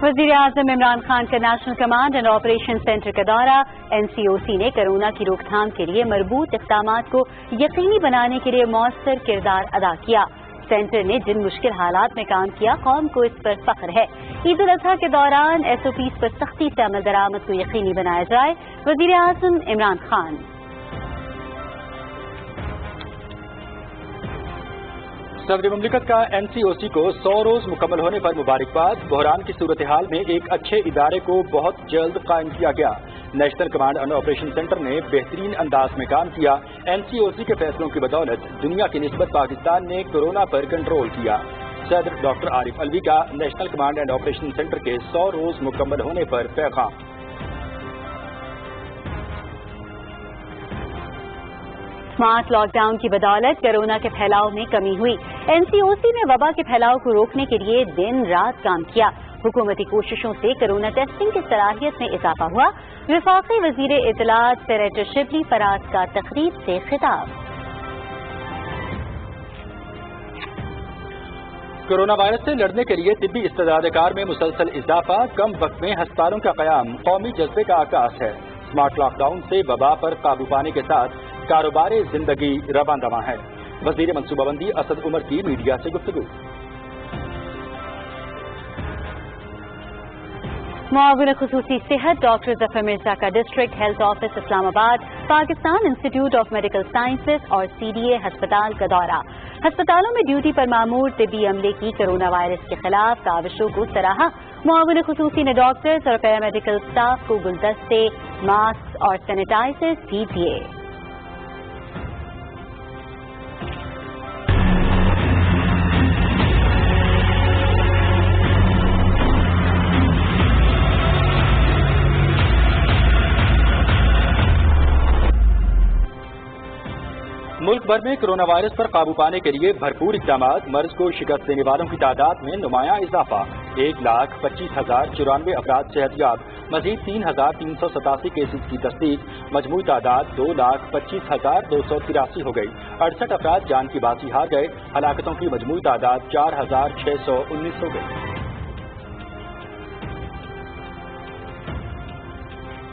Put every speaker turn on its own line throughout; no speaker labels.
وزیر اعظم عمران خان کا national command and operation centre کا دورہ۔ NCOC نے کورونا کی روک تھام کے لیے مربوط اقدامات کو یقینی بنانے کے لیے مؤثر کردار ادا کیا۔ سینٹر نے جن مشکل حالات میں کام کیا، قوم کو اس پر فخر ہے۔ عید الاضحیٰ کے دوران SOPs پر سختی سے عمل درآمد کو یقینی بنایا جائے، وزیر اعظم عمران خان۔
صدر مملکت کا NCOC کو 100 روز مکمل ہونے پر مبارکباد۔ بحران کی صورتحال میں ایک اچھے ادارے کو بہت جلد قائم کیا گیا۔ National command and operation centre نے بہترین انداز میں کام کیا۔ NCOC کے فیصلوں کی بدولت دنیا کی نسبت پاکستان نے کورونا پر کنٹرول کیا۔ صدر ڈاکٹر عارف علوی کا national command and operation centre کے 100 روز مکمل ہونے پر پیغام۔
اسمارٹ لاک ڈاؤن کی بدولت کورونا کے پھیلاؤ میں کمی ہوئی۔ NCOC نے وبا کے پھیلاؤ کو روکنے کے لیے دن رات کام کیا۔ حکومتی کوششوں سے کورونا ٹیسٹنگ کی صلاحیت میں اضافہ ہوا۔ وفاقی وزیر اطلاعات سینیٹر شبلی فراز کا تقریب سے خطاب۔
کورونا وائرس سے لڑنے کے لیے طبی استعداد کار میں مسلسل اضافہ، کم وقت میں ہسپتالوں کا قیام قومی جذبے کا عکاس ہے۔ اسمارٹ لاک ڈاؤن سے وبا پر قابو پانے کے ساتھ کاروبار زندگی رواں دواں ہے۔ وزیر منصوبہ بندی اسد عمر کی میڈیا سے گفتگو۔
معاون خصوصی صحت ڈاکٹر ظفر مرزا کا ڈسٹرکٹ ہیلتھ آفس اسلام آباد، Pakistan institute of medical sciences اور CDA ہسپتال کا دورہ۔ ہسپتالوں میں ڈیوٹی پر مامور طبی عملے کی کورونا وائرس کے خلاف کاوشوں کو سراہا۔ معاون خصوصی نے ڈاکٹرز اور پیرامیڈیکل اسٹاف کو گلدستے، ماسک اور سینیٹائزرز بھی دیے۔
ملک بھر میں کورونا وائرس پر قابو پانے کے لیے بھرپور اقدامات۔ مرض کو شکست دینے والوں کی تعداد میں نمایاں اضافہ۔ 1,25,094 افراد صحت یاب، مزید 3,387 کیسز کی تصدیق۔ مجموعی تعداد 2,25,283 ہو گئی۔ 68 افراد جان کی باسی ہار گئے۔ ہلاکتوں کی مجموعی تعداد 4,619 ہو گئی۔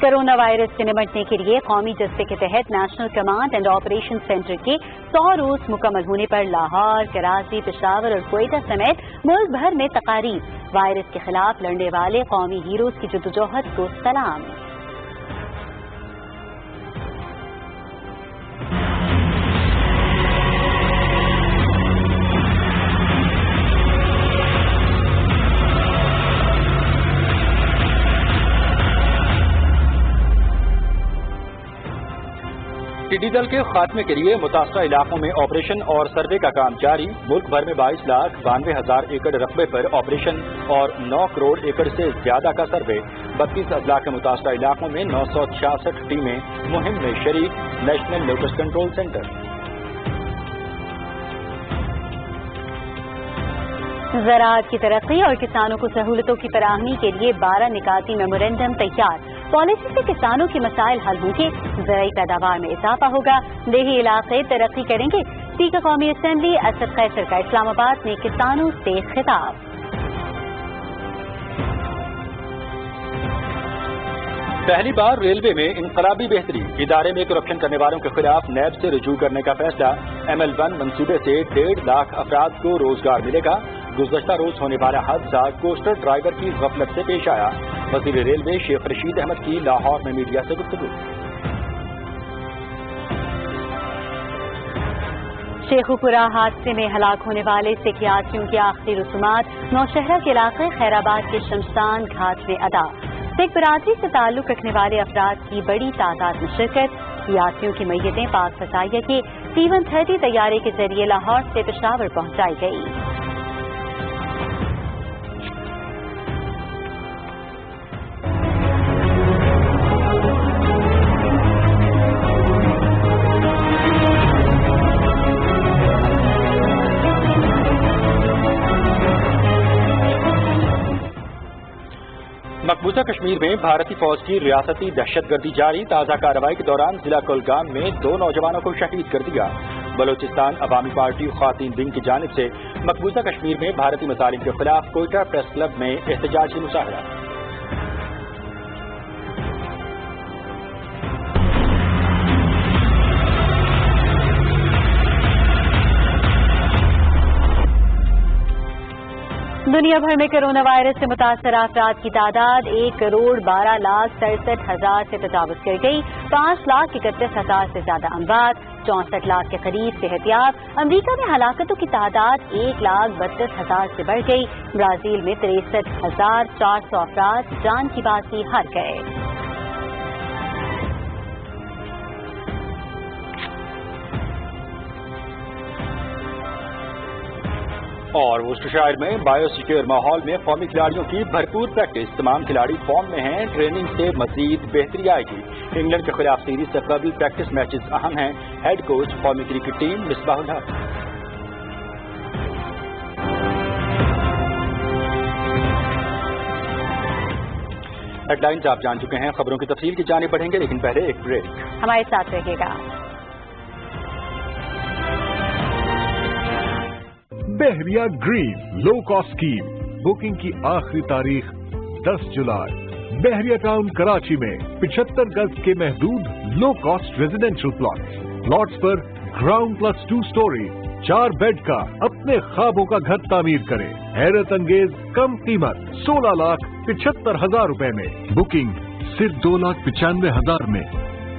کورونا وائرس سے نمٹنے کے لیے قومی جذبے کے تحت national command and operation centre کے 100 روز مکمل ہونے پر لاہور، کراچی، پشاور اور کوئٹہ سمیت ملک بھر میں تقاریب۔ وائرس کے خلاف لڑنے والے قومی ہیروز کی جدوجہد کو سلام۔
ٹڈی دل کے خاتمے کے لیے متاثرہ علاقوں میں آپریشن اور سروے کا کام جاری۔ ملک بھر میں 22,92,000 ایکڑ رقبے پر آپریشن اور 9 کروڑ ایکڑ سے زیادہ کا سروے۔ 32 اضلاع کے متاثرہ علاقوں میں 966 ٹیمیں مہم میں شریک۔ National locus control centre.
زراعت کی ترقی اور کسانوں کو سہولتوں کی فراہمی کے لیے 12 نکاتی میمورنڈم تیار۔ پالیسی سے کسانوں کے مسائل حل ہوں گے، زرعی پیداوار میں اضافہ ہوگا، دیہی علاقے ترقی کریں گے۔ اسپیکر قومی اسمبلی اسد قیصر کا اسلام آباد میں کسانوں سے خطاب۔
پہلی بار ریلوے میں انقلابی بہتری، ادارے میں کرپشن کرنے والوں کے خلاف نیب سے رجوع کرنے کا فیصلہ۔ ML1 منصوبے سے 1.5 لاکھ افراد کو روزگار ملے گا۔ گزشتہ روز ہونے والا حادثہ کوسٹر ڈرائیور کی غفلت سے پیش آیا۔ وزیر ریلوے شیخ رشید احمد کی لاہور میں میڈیا سے گفتگو۔
شیخو پورہ حادثے میں ہلاک ہونے والے سکھ یاتریوں کی آخری رسومات نوشہرہ کے علاقے خیرآباد کے شمشان گھاٹ میں ادا۔ سکھ برادری سے تعلق رکھنے والے افراد کی بڑی تعداد میں شرکت۔ یاتریوں کی میتیں پاک فضائیہ کے C-130 طیارے کے ذریعے لاہور سے پشاور پہنچائی گئی۔
مقبوضہ کشمیر میں بھارتی فوج کی ریاستی دہشت گردی جاری۔ تازہ کارروائی کے دوران ضلع کولگام میں 2 نوجوانوں کو شہید کر دیا۔ بلوچستان عوامی پارٹی خواتین ونگ کی جانب سے مقبوضہ کشمیر میں بھارتی مظالم کے خلاف کوئٹہ پریس کلب میں احتجاجی مظاہرہ۔
دنیا بھر میں کرونا وائرس سے متاثرہ افراد کی تعداد 1,12,67,000 سے تجاوز کر گئی۔ 5,31,000 سے زیادہ اموات، 64 لاکھ کے قریب صحت یاب۔ امریکہ میں ہلاکتوں کی تعداد 1,32,000 سے بڑھ گئی۔ برازیل میں 63,400 افراد جان کی بازی ہار گئے۔
اور وسٹرشائر میں بایو سیکیور ماحول میں قومی کھلاڑیوں کی بھرپور پریکٹس، تمام کھلاڑی فارم میں ہیں، ٹریننگ سے مزید بہتری آئے گی۔ انگلینڈ کے خلاف سیریز سے قبل پریکٹس میچز اہم ہیں، ہیڈ کوچ قومی cricket team Misbah ul-Haq. Head lines آپ جان چکے ہیں، خبروں کی تفصیل کی جانب بڑھیں گے لیکن پہلے ایک بریک۔
ہمارے ساتھ رہیے گا۔
بحریہ green low cost scheme booking کی آخری تاریخ 10 جولائی۔ بحریہ ٹاؤن کراچی میں 75 گز کے محدود لو کاسٹ ریزیڈینشل پلاٹس پر گراؤنڈ پلس 2 سٹوری 4 بیڈ کا اپنے خوابوں کا گھر تعمیر کریں۔ حیرت انگیز کم قیمت 16,75,000 روپے میں، بکنگ صرف 2,95,000 میں،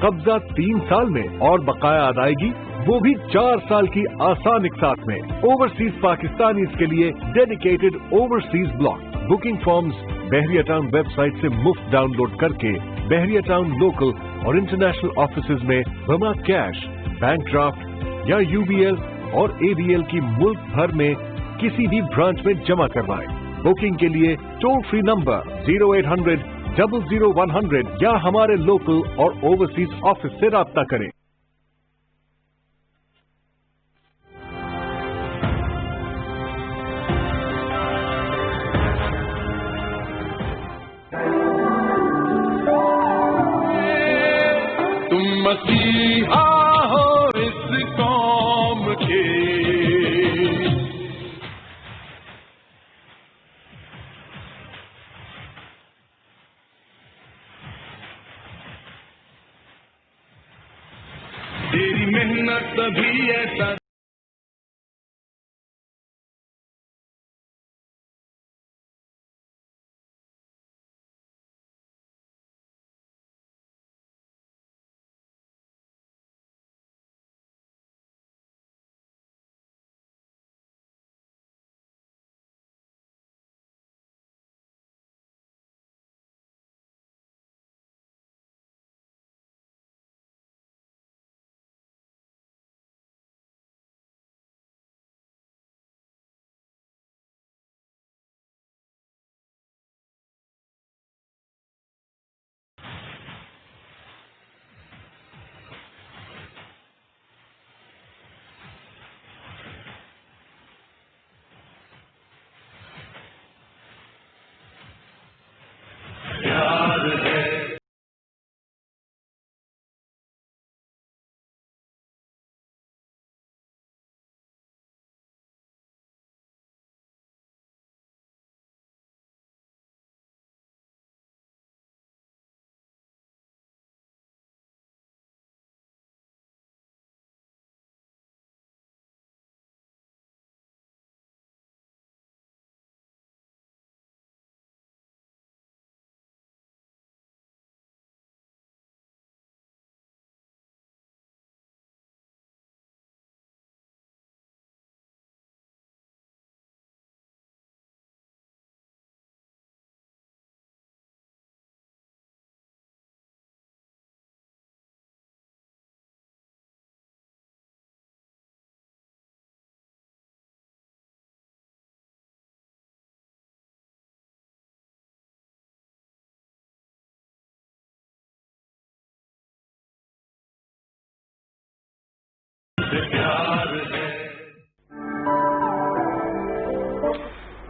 قبضہ 3 سال میں اور بقایا ادائیگی وہ بھی 4 سال کی آسان اقساط میں۔ اوورسیز پاکستانیز کے لیے dedicated overseas block. Booking forms Bahria town website سے مفت ڈاؤن لوڈ کر کے بحریہ ٹاؤن لوکل اور انٹرنیشنل آفیسز میں بما کیش، بینک ڈرافٹ یا UBL اور ABL کی ملک بھر میں کسی بھی برانچ میں جمع کروائیں۔ بکنگ کے لیے ٹول فری نمبر 0800-00-100 یا ہمارے لوکل اور اوورسیز آفس سے رابطہ کریں۔
تم مسیحا ہو اس قوم کے، تیری محنت تبھی ایسا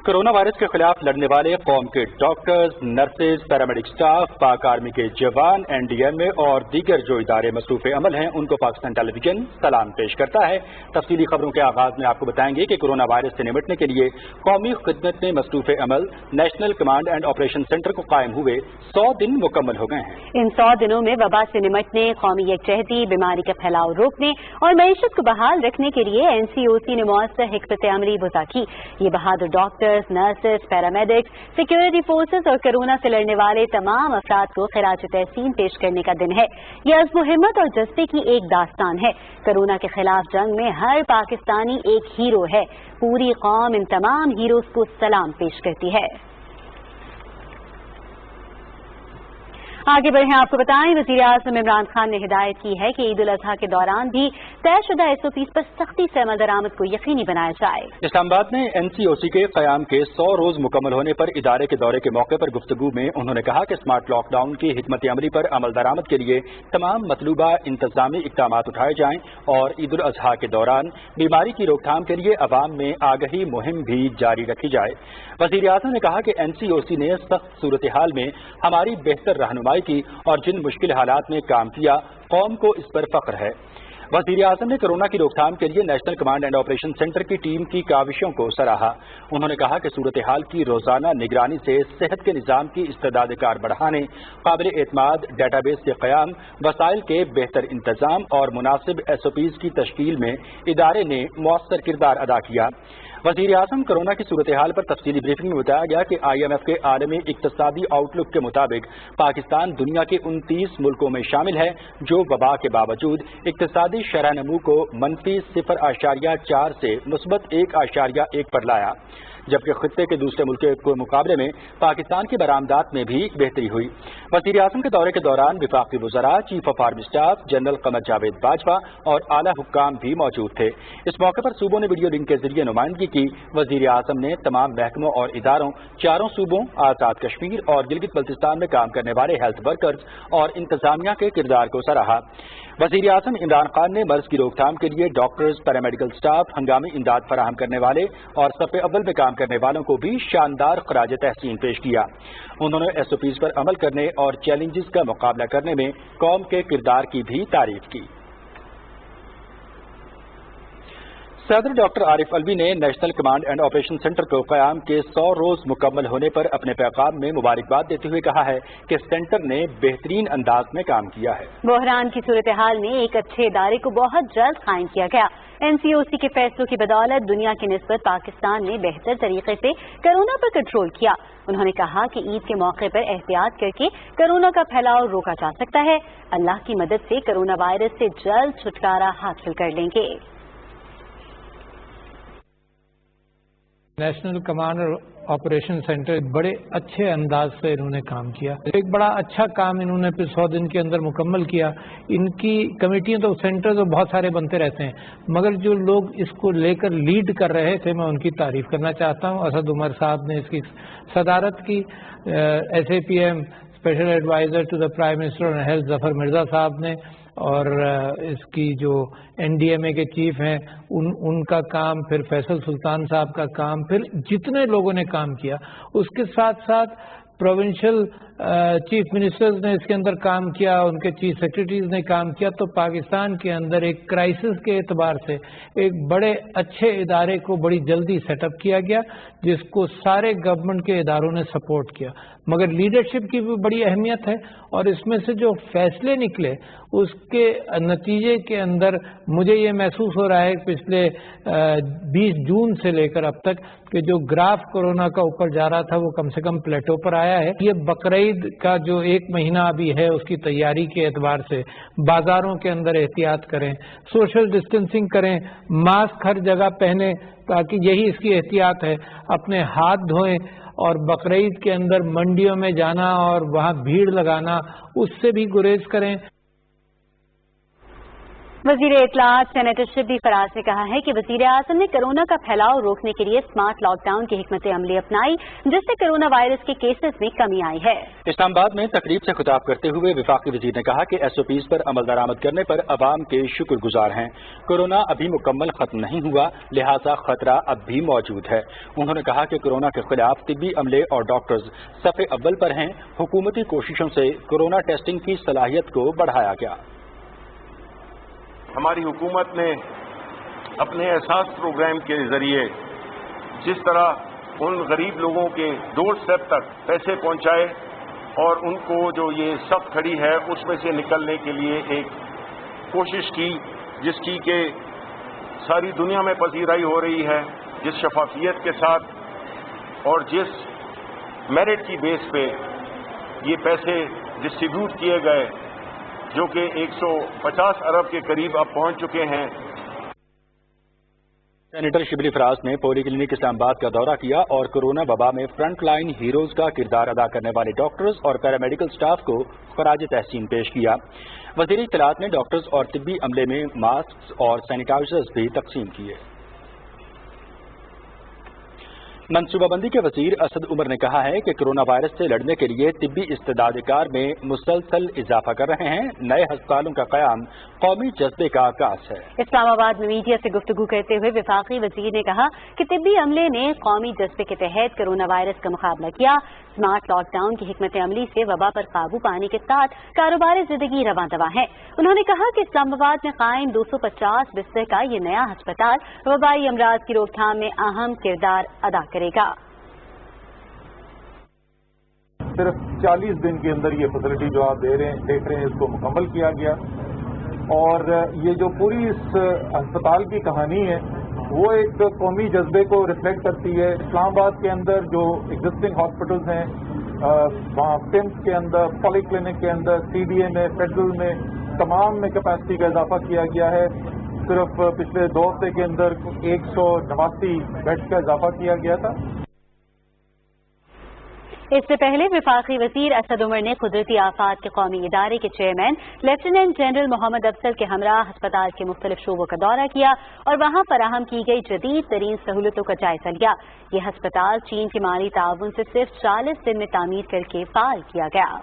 कोरोना वायरस के खिलाफ लड़ने वाले कौम के डॉक्टर्स, नर्सेज, पैरामेडिक स्टाफ, पाक आर्मी के जवान, NDMA और दीगर जो इदारे मसरूफ अमल हैं उनको पाकिस्तान टेलीविजन सलाम पेश करता है। तफसीली खबरों के आगाज में आपको बताएंगे कि कोरोना वायरस से निपटने के लिए कौमी खिदमत में मसरूफ अमल national command and operation centre को कायम हुए 100 दिन मुकम्मल हो गए हैं।
इन 100 दिनों में वबा से निपटने, कौमी यकजहती, बीमारी का फैलाव रोकने और मईशत को बहाल रखने के लिए NCOC ने मौसर हिकमत अमली वज़ा की। ये बहादुर doctors, nurses, paramedics, security forces और कोरोना से लड़ने वाले तमाम अफराद को खिराज तहसीन पेश करने का दिन है। यह अज़्म हिम्मत और जज्बे की एक दास्तान है। कोरोना के खिलाफ जंग में हर पाकिस्तानी एक हीरो है। पूरी कौम इन तमाम हीरोज को सलाम पेश करती है। आगे बढ़े आपको बताएं, वज़ीर आज़म इमरान खान ने हिदायत की है कि ईद उल अज़हा के दौरान भी तयशुदा SOPs पर सख्ती से अमल दरामद को यकीनी बनाया जाए।
इस्लामाबाद में NCOC के क़याम के 100 रोज मुकम्मल होने पर इदारे के दौरे के मौके पर गुफ्तगू में उन्होंने कहा कि स्मार्ट लॉकडाउन की हिकमत अमली पर अमल दरामद के लिए तमाम मतलूबा इंतजामी इक़दामात उठाए जाएं और ईद उल अज़हा के दौरान बीमारी की रोकथाम के लिए अवाम में आगही मुहिम भी जारी रखी जाए। वज़ीर आज़म ने कहा कि NCOC ने सख्त सूरत हाल में हमारी बेहतर रहनुमाई की और जिन मुश्किल हालात में काम किया, कौम को इस पर फख्र है। वज़ीर आज़म ने कोरोना की रोकथाम के लिए national command and operation centre की टीम की काविशों को सराहा। उन्होंने कहा कि सूरत हाल की रोजाना निगरानी से सेहत के निज़ाम की इस्तेदाद कार बढ़ाने, काबिल एतमाद डेटाबेस के क़याम, वसाइल के बेहतर इंतजाम और मुनासिब SOPs की तश्कील में इदारे ने मौसर किरदार अदा किया। वज़ीर आज़म कोरोना की सूरत हाल पर तफसीली ब्रीफिंग में बताया गया कि IMF के आलमी इक्तसादी आउटलुक के मुताबिक पाकिस्तान दुनिया के 29 मुल्कों में शामिल है जो वबा के बावजूद इक्तसादी शरह नमू को -0.4 से मुस्बत 1.1 पर लाया, जबकि खित्ते के दूसरे मुल्कों के मुकाबले में पाकिस्तान की बरामदात में भी बेहतरी हुई। वज़ीर आज़म के दौरे के दौरान विफाकी वज़रा, chief of army staff, general Qamar Javed Bajwa और आला हुक्काम भी मौजूद थे। इस मौके पर सूबों ने वीडियो लिंक के जरिए नुमाइंदगी की। वज़ीर आज़म ने तमाम महकमों और इदारों, चारों सूबों, आज़ाद कश्मीर और गिलगित बल्तिस्तान में काम करने वाले हेल्थ वर्कर्स और इंतजामिया के किरदार को सराहा। वज़ीर आज़म इमरान खान ने मर्ज की रोकथाम के लिए डॉक्टर्स, पैरामेडिकल स्टाफ, हंगामी इमदाद फराहम करने वाले और सफ़े अव्वल में काम करने वालों को भी शानदार खराज तहसीन पेश किया। उन्होंने SOPs पर अमल करने और चैलेंजेस का मुकाबला करने में कौम के किरदार की भी तारीफ की। सदर डॉक्टर आरिफ अलवी ने national command and operation centre को क़याम के 100 रोज मुकम्मल होने पर अपने पैगाम में मुबारकबाद देते हुए कहा है कि सेंटर ने बेहतरीन अंदाज में काम किया है।
बहरान की सूरत हाल में एक अच्छे इदारे को बहुत जल्द कायम किया गया। NCOC के फैसलों की बदौलत दुनिया की निस्बत पाकिस्तान ने बेहतर तरीके से कोरोना पर कंट्रोल किया। उन्होंने कहा कि ईद के मौके पर एहतियात करके कोरोना का फैलाव रोका जा सकता है। अल्लाह की मदद से कोरोना वायरस से जल्द छुटकारा हासिल कर लेंगे।
नेशनल कमांड ऑपरेशन सेंटर बड़े अच्छे अंदाज से इन्होंने काम किया। एक बड़ा अच्छा काम इन्होंने 100 दिन के अंदर मुकम्मल किया। इनकी कमेटियां तो सेंटर तो बहुत सारे बनते रहते हैं, मगर जो लोग इसको लेकर लीड कर रहे थे, मैं उनकी तारीफ करना चाहता हूं। असद उमर साहब ने इसकी सदारत की, SAPM special adviser to the prime minister on health Zafar Mirza sahab ने, और इसकी जो NDMA के चीफ हैं उनका काम, फिर फैसल सुल्तान साहब का काम, फिर जितने लोगों ने काम किया, उसके साथ साथ प्रोविंशियल चीफ मिनिस्टर्स ने इसके अंदर काम किया, उनके चीफ सेक्रेटरीज ने काम किया। तो पाकिस्तान के अंदर एक क्राइसिस के एतबार से एक बड़े अच्छे इदारे को बड़ी जल्दी सेटअप किया गया, जिसको सारे गवर्नमेंट के इदारों ने सपोर्ट किया। मगर लीडरशिप की भी बड़ी अहमियत है, और इसमें से जो फैसले निकले उसके नतीजे के अंदर मुझे ये महसूस हो रहा है पिछले 20 जून से लेकर अब तक कि जो ग्राफ कोरोना का ऊपर जा रहा था वो कम से कम प्लेटो पर आया है। ये बकरीद का जो 1 महीना अभी है उसकी तैयारी के एतबार से बाजारों के अंदर एहतियात करें, सोशल डिस्टेंसिंग करें, मास्क हर जगह पहने, ताकि यही इसकी एहतियात है। अपने हाथ धोएं, और बकरीद के अंदर मंडियों में जाना और वहां भीड़ लगाना, उससे भी गुरेज करें।
वजीर इत्तलात सेनेटर शिबली फराज ने कहा है कि वजीर आजम ने कोरोना का फैलाव रोकने के लिए स्मार्ट लॉकडाउन की हिकमत अमली अपनाई, जिससे कोरोना वायरस के केसेस में कमी आई है।
इस्लामाबाद में तकरीब से खिताब करते हुए वफाकी वजीर ने कहा कि SOPs पर अमल दरामद करने पर अवाम के शुक्रगुजार हैं। कोरोना अभी मुकम्मल खत्म नहीं हुआ, लिहाजा खतरा अब भी मौजूद है। उन्होंने कहा कि कोरोना के खिलाफ तिब्बी अमले और डॉक्टर्स सफ़े अव्वल पर हैं। हुकूमती कोशिशों से कोरोना टेस्टिंग की सलाहियत को बढ़ाया गया।
हमारी हुकूमत ने अपने एहसास प्रोग्राम के जरिए जिस तरह उन गरीब लोगों के डोर स्टेप तक पैसे पहुंचाए और उनको जो ये सब खड़ी है उसमें से निकलने के लिए एक कोशिश की, जिसकी कि सारी दुनिया में पजीराई हो रही है, जिस शफाफियत के साथ और जिस मेरिट की बेस पे ये पैसे डिस्ट्रीब्यूट किए गए, जो कि 150 अरब के करीब अब पहुंच चुके हैं।
सेनेटर शिबली फराज ने पोली क्लिनिक इस्लामाबाद का दौरा किया और कोरोना वबा में फ्रंट लाइन हीरोज का किरदार अदा करने वाले डॉक्टर्स और पैरामेडिकल स्टाफ को खराज तहसीन पेश किया। वज़ीर इत्तलात ने डॉक्टर्स और तिब्बी अमले में मास्क और सैनिटाइजर्स भी तकसीम किए। मनसूबाबंदी के वजीर असद उमर ने कहा है कि कोरोना वायरस से लड़ने के लिए तिब्बी इस्तेदादकार में मुसलसल इजाफा कर रहे हैं। नए अस्पतालों का क़याम कौमी जज्बे का आगाज है।
इस्लामाबाद में मीडिया से गुफ्तगू करते हुए वफाकी वजीर ने कहा कि तिब्बी अमले ने कौमी जज्बे के तहत कोरोना वायरस का मुकाबला किया। स्मार्ट लॉकडाउन की हिकमत अमली से वबा पर काबू पाने के साथ कारोबार जिंदगी रवां दवा है। उन्होंने कहा कि इस्लामाबाद में कायम 250 बिस्तर का ये नया अस्पताल वबाई अमराज की रोकथाम में अहम किरदार अदा करेगा।
सिर्फ 40 दिन के अंदर ये फैसिलिटी जो आप देख रहे हैं इसको मुकम्मल किया गया और ये जो पूरी इस अस्पताल की कहानी है वो एक कौमी जज्बे को रिफ्लेक्ट करती है। इस्लामाबाद के अंदर जो एग्जिस्टिंग हॉस्पिटल्स हैं, वहाँ पिम्स के अंदर, पॉली क्लिनिक के अंदर, CDA में, फेडरल में, तमाम में कैपेसिटी का इजाफा किया गया है। सिर्फ पिछले 2 हफ्ते के अंदर 189 बेड्स का इजाफा किया गया था।
इससे पहले वफाकी वजीर असद उमर ने कुदरती आफात के कौमी इदारे के chairman lieutenant general Mohammad Afzal के हमरा अस्पताल के मुख्तलिफ शोबों का दौरा किया और वहां फराहम की गई जदीद तरीन सहूलतों का जायजा लिया। यह अस्पताल चीन के माली ताउन से सिर्फ 40 दिन में तामीर करके फाल किया गया।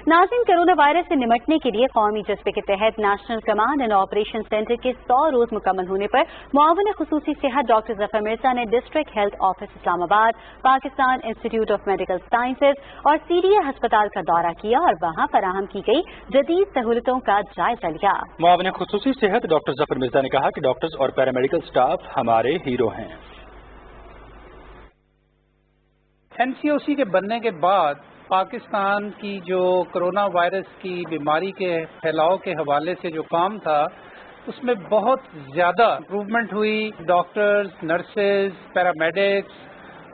नाज़रीन, कोरोना वायरस से निमटने के लिए कौमी जज्बे के तहत national command and operation centre के 100 रोज मुकम्मल होने पर मुआविन खुसूसी सेहत डॉक्टर जफर मिर्जा ने district health office Islamabad, Pakistan institute of medical sciences और CDA अस्पताल का दौरा किया और वहां फराहम की गई जदीद सहूलतों का जायजा लिया।
मुआविन खुसूसी सेहत डॉक्टर जफर मिर्जा ने कहा कि डॉक्टर्स और पैरामेडिकल स्टाफ हमारे हीरो हैं।
NCOC के बनने के बाद पाकिस्तान की जो कोरोना वायरस की बीमारी के फैलाव के हवाले से जो काम था उसमें बहुत ज़्यादा इम्प्रूवमेंट हुई। डॉक्टर्स, नर्सेज, पैरामेडिक्स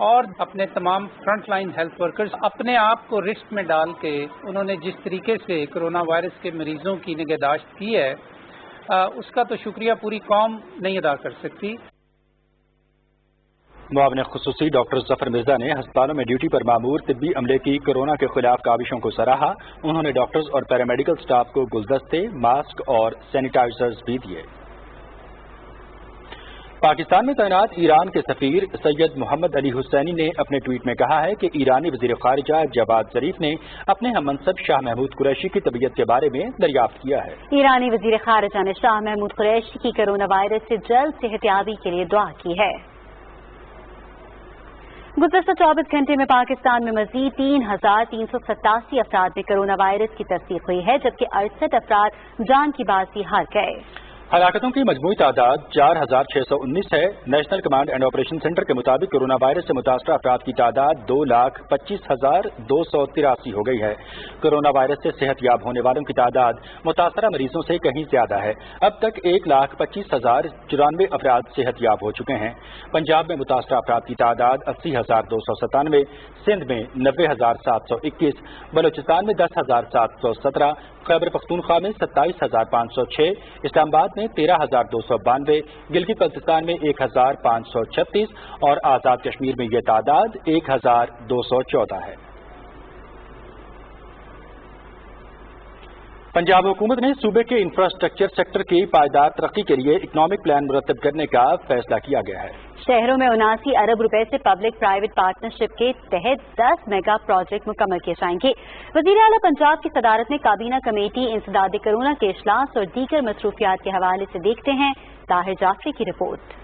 और अपने तमाम फ्रंट लाइन हेल्थ वर्कर्स अपने आप को रिस्क में डाल के उन्होंने जिस तरीके से कोरोना वायरस के मरीजों की निगहदाश्त की है उसका तो शुक्रिया पूरी कौम नहीं अदा कर सकती।
मुआविन खुसूसी डॉक्टर जफर मिर्जा ने अस्पतालों में ड्यूटी पर मामूर तिब्बी अमले की कोरोना के खिलाफ काविशों को सराहा। उन्होंने डॉक्टर्स और पैरामेडिकल स्टाफ को गुलदस्ते, मास्क और सैनिटाइजर्स भी दिए। पाकिस्तान में तैनात ईरान के सफीर सैयद मोहम्मद अली हुसैनी ने अपने ट्वीट में कहा है कि ईरानी वजीर खारिजा जवाद जरीफ ने अपने हममनसब शाह महमूद कुरैशी की तबीयत के बारे में दरियाफ्त किया है।
ईरानी वजीर खारिजा ने शाह महमूद कुरैशी की कोरोना वायरस से जल्द सेहतियाबी के लिए दुआ की है। गुज़श्ता 24 घंटे में पाकिस्तान में मजीद 3,387 अफराद में कोरोना वायरस की तस्दीक हुई है, जबकि 68 अफराद जान की बाजी हार गए।
हलाकतों की मजमूई तादाद 4,619 है। National command and operation centre के मुताबिक कोरोना वायरस से मुतासरा अफराद की तादाद 2,25,283 हो गई है। कोरोना वायरस से सेहतयाब होने वालों की तादाद मुतासरा मरीजों से कहीं ज्यादा है। अब तक 1,25,094 अफराद सेहतयाब हो चुके हैं। पंजाब में मुतासरा अफराद की तादाद 80,297, सिंध में 90,721, बलोचिस्तान में 10,717, खैबर पख्तूनख्वा में 27,506, इस्लामाबाद में 13,292, गिलगित बल्तिस्तान में 1,536 और आज़ाद कश्मीर में यह तादाद 1,214 है। पंजाब हुकूमत ने सूबे के इंफ्रास्ट्रक्चर सेक्टर की पायदार तरक्की के लिए इकनॉमिक प्लान मुरतब करने का फैसला किया गया है।
शहरों में 79 अरब रुपए से पब्लिक प्राइवेट पार्टनरशिप के तहत 10 मेगा प्रोजेक्ट मुकम्मल किए जाएंगे। वज़ीर आला पंजाब की सदारत में काबीना कमेटी इंसदाद कोरोना के इजलास और दीगर मसरूफियात के हवाले से देखते हैं ताहिर जाफरी की रिपोर्ट।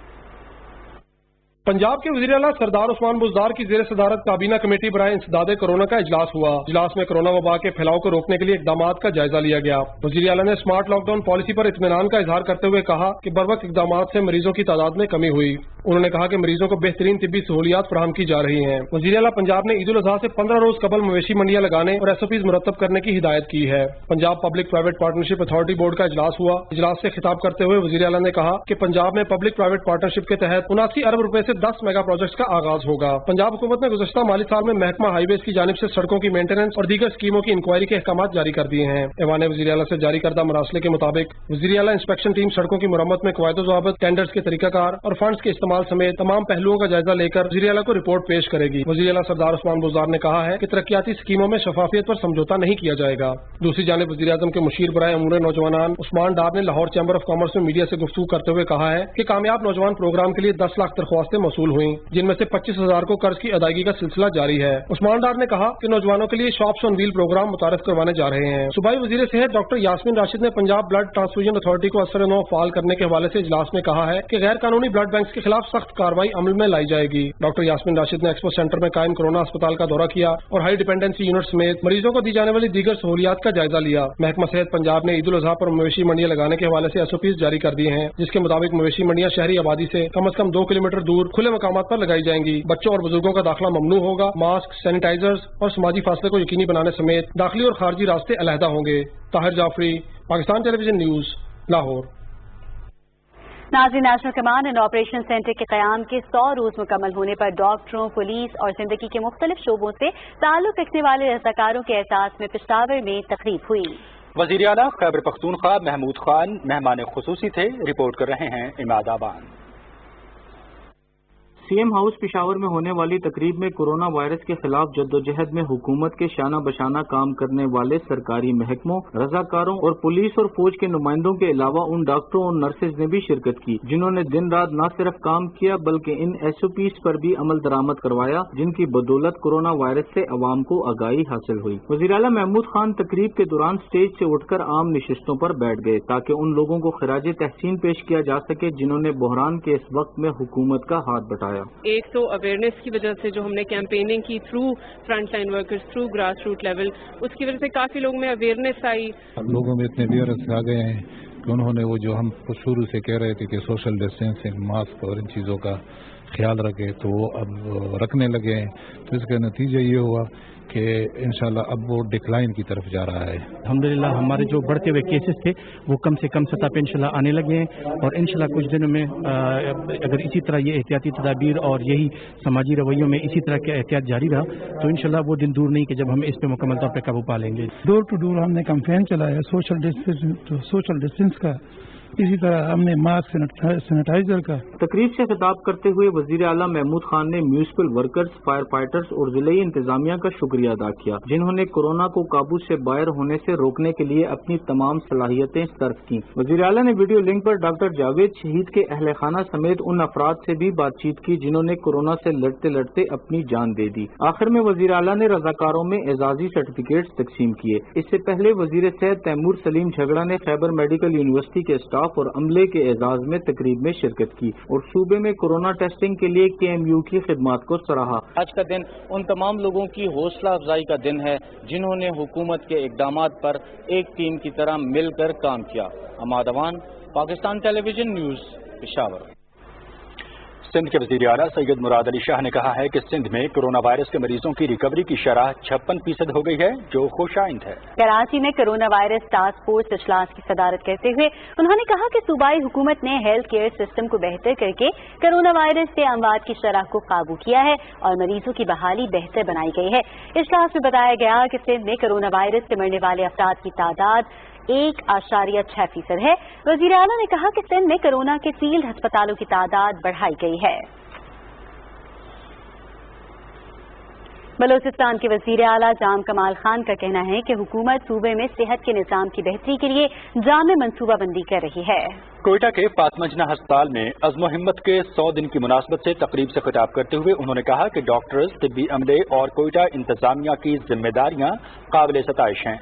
पंजाब के वज़ीर आला सरदार उस्मान बुज़दार की ज़ेर सदारत काबीना कमेटी बराए इंसदाद कोरोना का इजलास हुआ। इजलास में कोरोना वबा के फैलाव को रोकने के लिए इकदामात का जायजा लिया गया। वज़ीर आला ने स्मार्ट लॉकडाउन पॉलिसी पर इत्मीनान का इजहार करते हुए कहा कि बरवक्त इकदामात से मरीजों की तादाद में कमी हुई। उन्होंने कहा कि मरीजों को बेहतरीन तिब्बी सहूलियात फराहम की जा रही हैं। वज़ीर आला पंजाब ने ईद उल अज़हा से 15 रोज कबल मवेशी मंडियां लगाने और SOPs मुरतब करने की हिदायत की है। Punjab public private partnership authority board का इजलास हुआ। इजलास से खिताब करते हुए वज़ीर आला ने कहा कि पंजाब में पब्लिक प्राइवेट पार्टनरशिप के तहत 79 अरब रुपए से 10 मेगा प्रोजेक्ट्स का आगाज होगा। पंजाब हुकूमत ने गुज़श्ता माली साल में महकमा हाईवेज की जानिब से सड़कों की मेंटेनेंस और दीगर स्कीमों की इंक्वायरी के अहकामात जारी कर दिए हैं। ऐवान वज़ीर आला से जारी करदा मरासले के मुताबिक वज़ीर आला इंस्पेक्शन टीम सड़कों की मुरम्मत में कवायद ज़वाबित, टेंडर्स के तरीकाकार और फंड्स के इस्तेमाल समेत तमाम पहलुओं का जायजा लेकर वज़ीर आला को रिपोर्ट पेश करेगी। वज़ीर आला सरदार उस्मान बुज़दार ने कहा है कि तरक्याती स्कीमों में शफाफियत पर समझौता नहीं किया जाएगा। दूसरी जानिब वज़ीर आज़म के मुशीर बराए अमूर नौजवान उस्मान डार ने लाहौर चैम्बर ऑफ कॉमर्स में मीडिया से गुफ्तगू करते हुए कहा है कि कामयाब नौजवान प्रोग्राम के लिए 10 लाख दरख्वास्तें मौसूल हुई, जिनमें से 25,000 को कर्ज की अदायगी का सिलसिला जारी है। उस्मान डार ने कहा कि नौजवानों के लिए शॉप्स ऑन व्हील प्रोग्राम मुतारिफ करवाने जा रहे हैं। सूबाई वज़ीर सेहत डॉक्टर यास्मीन राशिद ने पंजाब ब्लड ट्रांसफ्यूजन अथॉरिटी को असर नौ फाल करने के हवाले से इजलास में कहा है कि गैर कानूनी ब्लड बैंक के खिलाफ सख्त कार्रवाई अमल में लाई जाएगी। डॉक्टर यास्मीन राशिद ने एक्सपो सेंटर में कायम कोरोना अस्पताल का दौरा किया और हाई डिपेंडेंसी यूनिट समेत मरीजों को दी जाने वाली दीगर सहूलियात का जायजा लिया। महकमा सेहत पंजाब ने ईद उल अज़हा पर मवेशी मंडियां लगाने के हवाले से SOPs जारी कर दिए हैं, जिसके मुताबिक मवेशी मंडियां शहरी आबादी से कम 2 किलोमीटर दूर खुले मकामात पर लगाई जाएंगी। बच्चों और बुजुर्गों का दाखिला ममनू होगा। मास्क, सैनिटाइजर्स और समाजी फासले को यकीनी बनाने समेत दाखिली और खारजी रास्ते अलहदा होंगे। Tahir Jafri, Pakistan television news, Lahore.
नाज़रीन, national command and operation centre के क़याम के 100 रोज मुकम्मल होने पर डॉक्टरों, पुलिस और जिंदगी के मुख्तलिफ शोबों से ताल्लुक रखने वाले रज़ाकारों के एहसास में पेशावर में तकरीब हुई।
वज़ीर आला खैबर पख्तूनख्वा महमूद खान मेहमान खुसूसी थे। रिपोर्ट कर रहे हैं इमाद आबान।
CM हाउस पेशावर में होने वाली तकरीब में कोरोना वायरस के खिलाफ जद्दोजहद में हुकूमत के शाना बशाना काम करने वाले सरकारी महकमों, रजाकारों और पुलिस और फौज के नुमाइंदों के अलावा उन डॉक्टरों और नर्सेज ने भी शिरकत की, जिन्होंने दिन रात न सिर्फ काम किया बल्कि इन SOPs पर भी अमल दरामद करवाया, जिनकी बदौलत कोरोना वायरस से अवाम को आगाही हासिल हुई। वज़ीर आला महमूद खान तकरीब के दौरान स्टेज से उठकर आम नशिस्तों पर बैठ गए ताकि उन लोगों को खिराज तहसीन पेश किया जा सके जिन्होंने बहरान के इस वक्त में हुकूमत का हाथ बटाया।
एक तो अवेयरनेस की वजह से जो हमने कैंपेनिंग की through front line workers, through grass root level, उसकी वजह से काफी लोगों में अवेयरनेस आई।
लोगों में इतने अवेयरनेस आ गए हैं कि उन्होंने वो जो हम शुरू से कह रहे थे कि सोशल डिस्टेंसिंग, मास्क और इन चीज़ों का ख्याल रखे, तो वो अब रखने लगे हैं। तो इसका नतीजा ये हुआ कि इंशाल्लाह अब वो डिक्लाइन की तरफ जा रहा है।
अल्हम्दुलिल्लाह हमारे जो बढ़ते हुए केसेस थे वो कम से कम सतह पे इंशाल्लाह आने लगे हैं और इंशाल्लाह कुछ दिनों में अगर इसी तरह ये एहतियाती तदाबीर और यही समाजी रवैयों में इसी तरह का एहतियात जारी रहा तो इंशाल्लाह वो दिन दूर नहीं कि जब हम इस पे मुकम्मल तौर पर काबू पा लेंगे।
डोर टू डोर हमने कैंपेन चलाया सोशल डिस्टेंस का, इसी तरह हमने मास्क, सैनिटाइजर का।
तकरीब से खिताब करते हुए वजीर आला महमूद खान ने म्यूनिसिपल वर्कर्स, फायर फाइटर्स और जिले इंतजामिया का शुक्रिया अदा किया, जिन्होंने कोरोना को काबू से बाहर होने से रोकने के लिए अपनी तमाम सलाहियतें सर्व की। वजीर आला ने वीडियो लिंक पर डॉक्टर जावेद शहीद के अहले खाना समेत उन अफराद से भी बातचीत की जिन्होंने कोरोना से लड़ते लड़ते अपनी जान दे दी। आखिर में वजीर आला ने रजाकारों में एजाजी सर्टिफिकेट तकसीम किए। इससे पहले वजीर सेहत तैमूर सलीम झगड़ा ने खैबर मेडिकल यूनिवर्सिटी के स्टाफ और अमले के एजाज में तकरीब में शिरकत की और सूबे में कोरोना टेस्टिंग के लिए KMU की खिदमत को सराहा।
आज का दिन उन तमाम लोगों की हौसला अफजाई का दिन है जिन्होंने हुकूमत के इकदामात पर एक टीम की तरह मिलकर काम किया। अमाद अवान, पाकिस्तान टेलीविजन न्यूज, पेशावर।
सिंध के वज़ीर आला सैयद मुराद अली शाह ने कहा है कि सिंध में कोरोना वायरस के मरीजों की रिकवरी की शरह 56% हो गई है, जो खुशाइंद है।
कराची में कोरोना वायरस टास्क फोर्स इजलास की सदारत करते हुए उन्होंने कहा कि सूबाई हुकूमत ने हेल्थ केयर सिस्टम को बेहतर करके कोरोना वायरस से अमवात की शरह को काबू किया है और मरीजों की बहाली बेहतर बनाई गई है। इजलास में बताया गया कि सिंध में कोरोना वायरस से मरने वाले अफराद की तादाद 1.6% है। वज़ीर आला ने कहा कि सिंध में कोरोना के फील्ड अस्पतालों की तादाद बढ़ाई गई है। بلوچستان کے وزیر اعلیٰ جام کمال خان کا کہنا ہے کہ حکومت صوبے میں صحت کے نظام کی بہتری کے لیے جامع منصوبہ بندی کر رہی ہے۔
کوئٹہ کے فاطمہ جناح ہسپتال میں عزم و ہمت کے 100 دن کی مناسبت سے تقریب سے خطاب کرتے ہوئے انہوں نے کہا کہ ڈاکٹرز، طبی عملے اور کوئٹہ انتظامیہ کی ذمہ داریاں قابل ستائش ہیں۔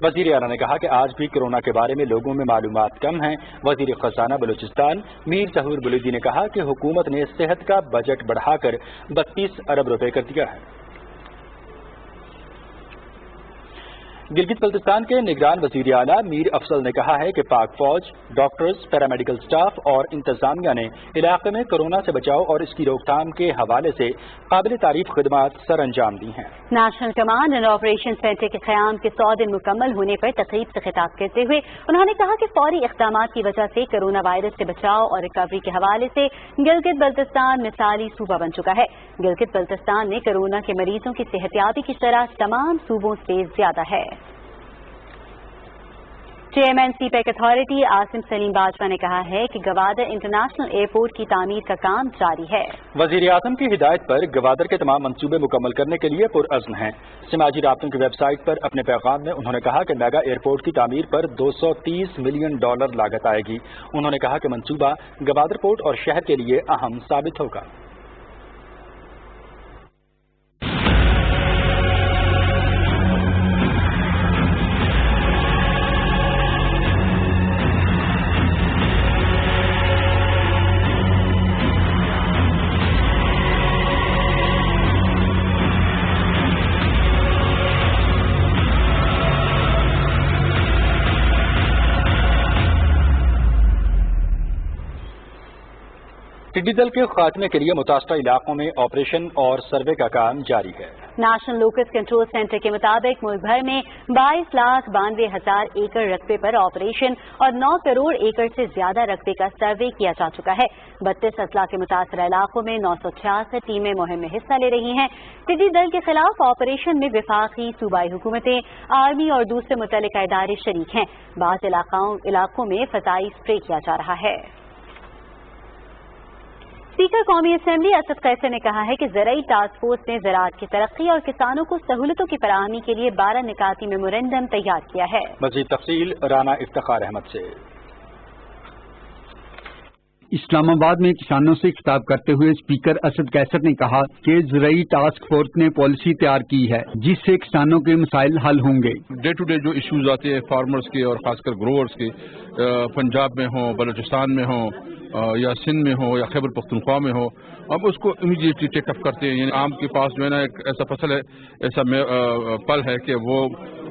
وزیر اعلیٰ نے کہا کہ آج بھی کورونا کے بارے میں لوگوں میں معلومات کم ہیں۔ وزیر خزانہ بلوچستان میر ظہور بلودی نے کہا کہ حکومت نے صحت کا بجٹ بڑھا کر 32 ارب روپے کر دیا ہے۔ گلگت بلتستان کے نگران وزیر اعلیٰ میر افضل نے کہا ہے کہ پاک فوج، ڈاکٹرز، پیرامیڈیکل سٹاف اور انتظامیہ نے علاقے میں کورونا سے بچاؤ اور اس کی روک تھام کے حوالے سے قابل تعریف خدمات سر انجام دی ہیں۔
National command and operation centre کے قیام کے 100 دن مکمل ہونے پر تقریب سے خطاب کرتے ہوئے انہوں نے کہا کہ فوری اقدامات کی وجہ سے کورونا وائرس سے بچاؤ اور ریکوری کے حوالے سے گلگت بلتستان مثالی صوبہ بن چکا ہے۔ گلگت بلتستان میں کورونا کے مریضوں کی صحتیابی کی شرح تمام صوبوں سے زیادہ ہے۔ Chairman CPEC authority Asim Saleem Bajwa نے کہا ہے کہ گوادر انٹرنیشنل ایئرپورٹ کی تعمیر کا کام جاری ہے۔
وزیر اعظم کی ہدایت پر گوادر کے تمام منصوبے مکمل کرنے کے لیے پرعزم ہیں۔ سماجی رابطوں کی ویب سائٹ پر اپنے پیغام میں انہوں نے کہا کہ میگا ایئرپورٹ کی تعمیر پر $230 ملین لاگت آئے گی۔ انہوں نے کہا کہ منصوبہ گوادر پورٹ اور شہر کے لیے اہم ثابت ہوگا۔ ٹڈی دل کے خاتمے کے لیے متاثرہ علاقوں میں آپریشن اور سروے کا کام جاری ہے۔
نیشنل لوکس کنٹرول سینٹر کے مطابق ملک بھر میں 22,92,000 ایکڑ رقبے پر آپریشن اور 9 کروڑ ایکڑ سے زیادہ رقبے کا سروے کیا جا چکا ہے۔ 32 اضلاع کے متاثرہ علاقوں میں 966 ٹیمیں مہم میں حصہ لے رہی ہیں۔ ٹڈی دل کے خلاف آپریشن میں وفاقی، صوبائی حکومتیں، آرمی اور دوسرے متعلقہ ادارے شریک ہیں۔ بعض علاقوں میں فضائی اسپرے کیا جا رہا ہے۔ اسپیکر قومی اسمبلی اسد قیصر نے کہا ہے کہ زرعی ٹاسک فورس نے زراعت کی ترقی اور کسانوں کو سہولتوں کی فراہمی کے لیے 12 نکاتی میمورنڈم تیار کیا ہے۔
مزید تفصیل رانا افتخار احمد سے۔
اسلام آباد میں کسانوں سے خطاب کرتے ہوئے اسپیکر اسد قیصر نے کہا کہ زرعی ٹاسک فورس نے پالیسی تیار کی ہے جس سے کسانوں کے مسائل حل ہوں گے۔
ڈے ٹو ڈے جو ایشوز آتے ہیں فارمرز کے اور خاص کر گروورز کے، پنجاب میں ہوں، بلوچستان میں ہوں یا سندھ میں ہو یا خیبر پختونخوا میں ہو، اب اس کو امیڈیٹلی ٹیک اپ کرتے ہیں۔ یعنی آم کے پاس جو ہے نا ایک ایسا فصل ہے، ایسا پل ہے کہ وہ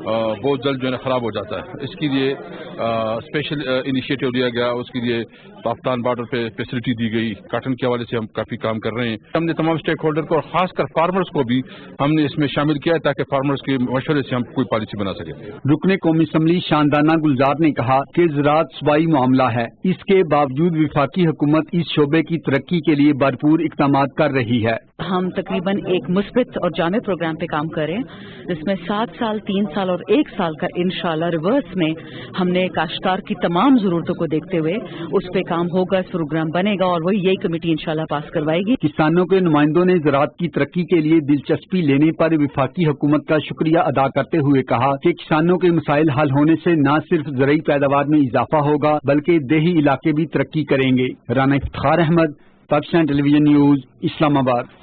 بہت جلد جو ہے نا خراب ہو جاتا ہے۔ اس کے لیے اسپیشل انیشیٹو لیا گیا، اس کے لیے پاکستان بارڈر پہ فیسلٹی دی گئی۔ کاٹن کے حوالے سے ہم کافی کام کر رہے ہیں۔ ہم نے تمام اسٹیک ہولڈر کو اور خاص کر فارمرز کو بھی ہم نے اس میں شامل کیا ہے تاکہ فارمرز کے مشورے سے ہم کوئی پالیسی بنا سکیں۔
رکن قومی اسمبلی شاندانہ گلزار نے کہا کہ زراعت صوبائی معاملہ ہے، اس کے باوجود وفاقی حکومت اس شعبے کی ترقی کے لیے بھرپور اقدامات کر رہی ہے۔
ہم تقریباً ایک مثبت اور جامع پروگرام پہ کام کر رہے ہیں جس میں 7 سال، 3 سال اور 1 سال کا انشاءاللہ ریورس میں ہم نے کاشتکار کی تمام ضرورتوں کو دیکھتے ہوئے اس پہ کام ہوگا، اس پروگرام بنے گا اور وہی یہی کمیٹی انشاءاللہ پاس کروائے گی۔
کسانوں کے نمائندوں نے زراعت کی ترقی کے لیے دلچسپی لینے پر وفاقی حکومت کا شکریہ ادا کرتے ہوئے کہا کہ کسانوں کے مسائل حل ہونے سے نہ صرف زرعی پیداوار میں اضافہ ہوگا بلکہ دیہی علاقے بھی ترقی کریں گے۔ رانا افتخار احمد، پاکستان ٹیلی ویژن نیوز، اسلام آباد۔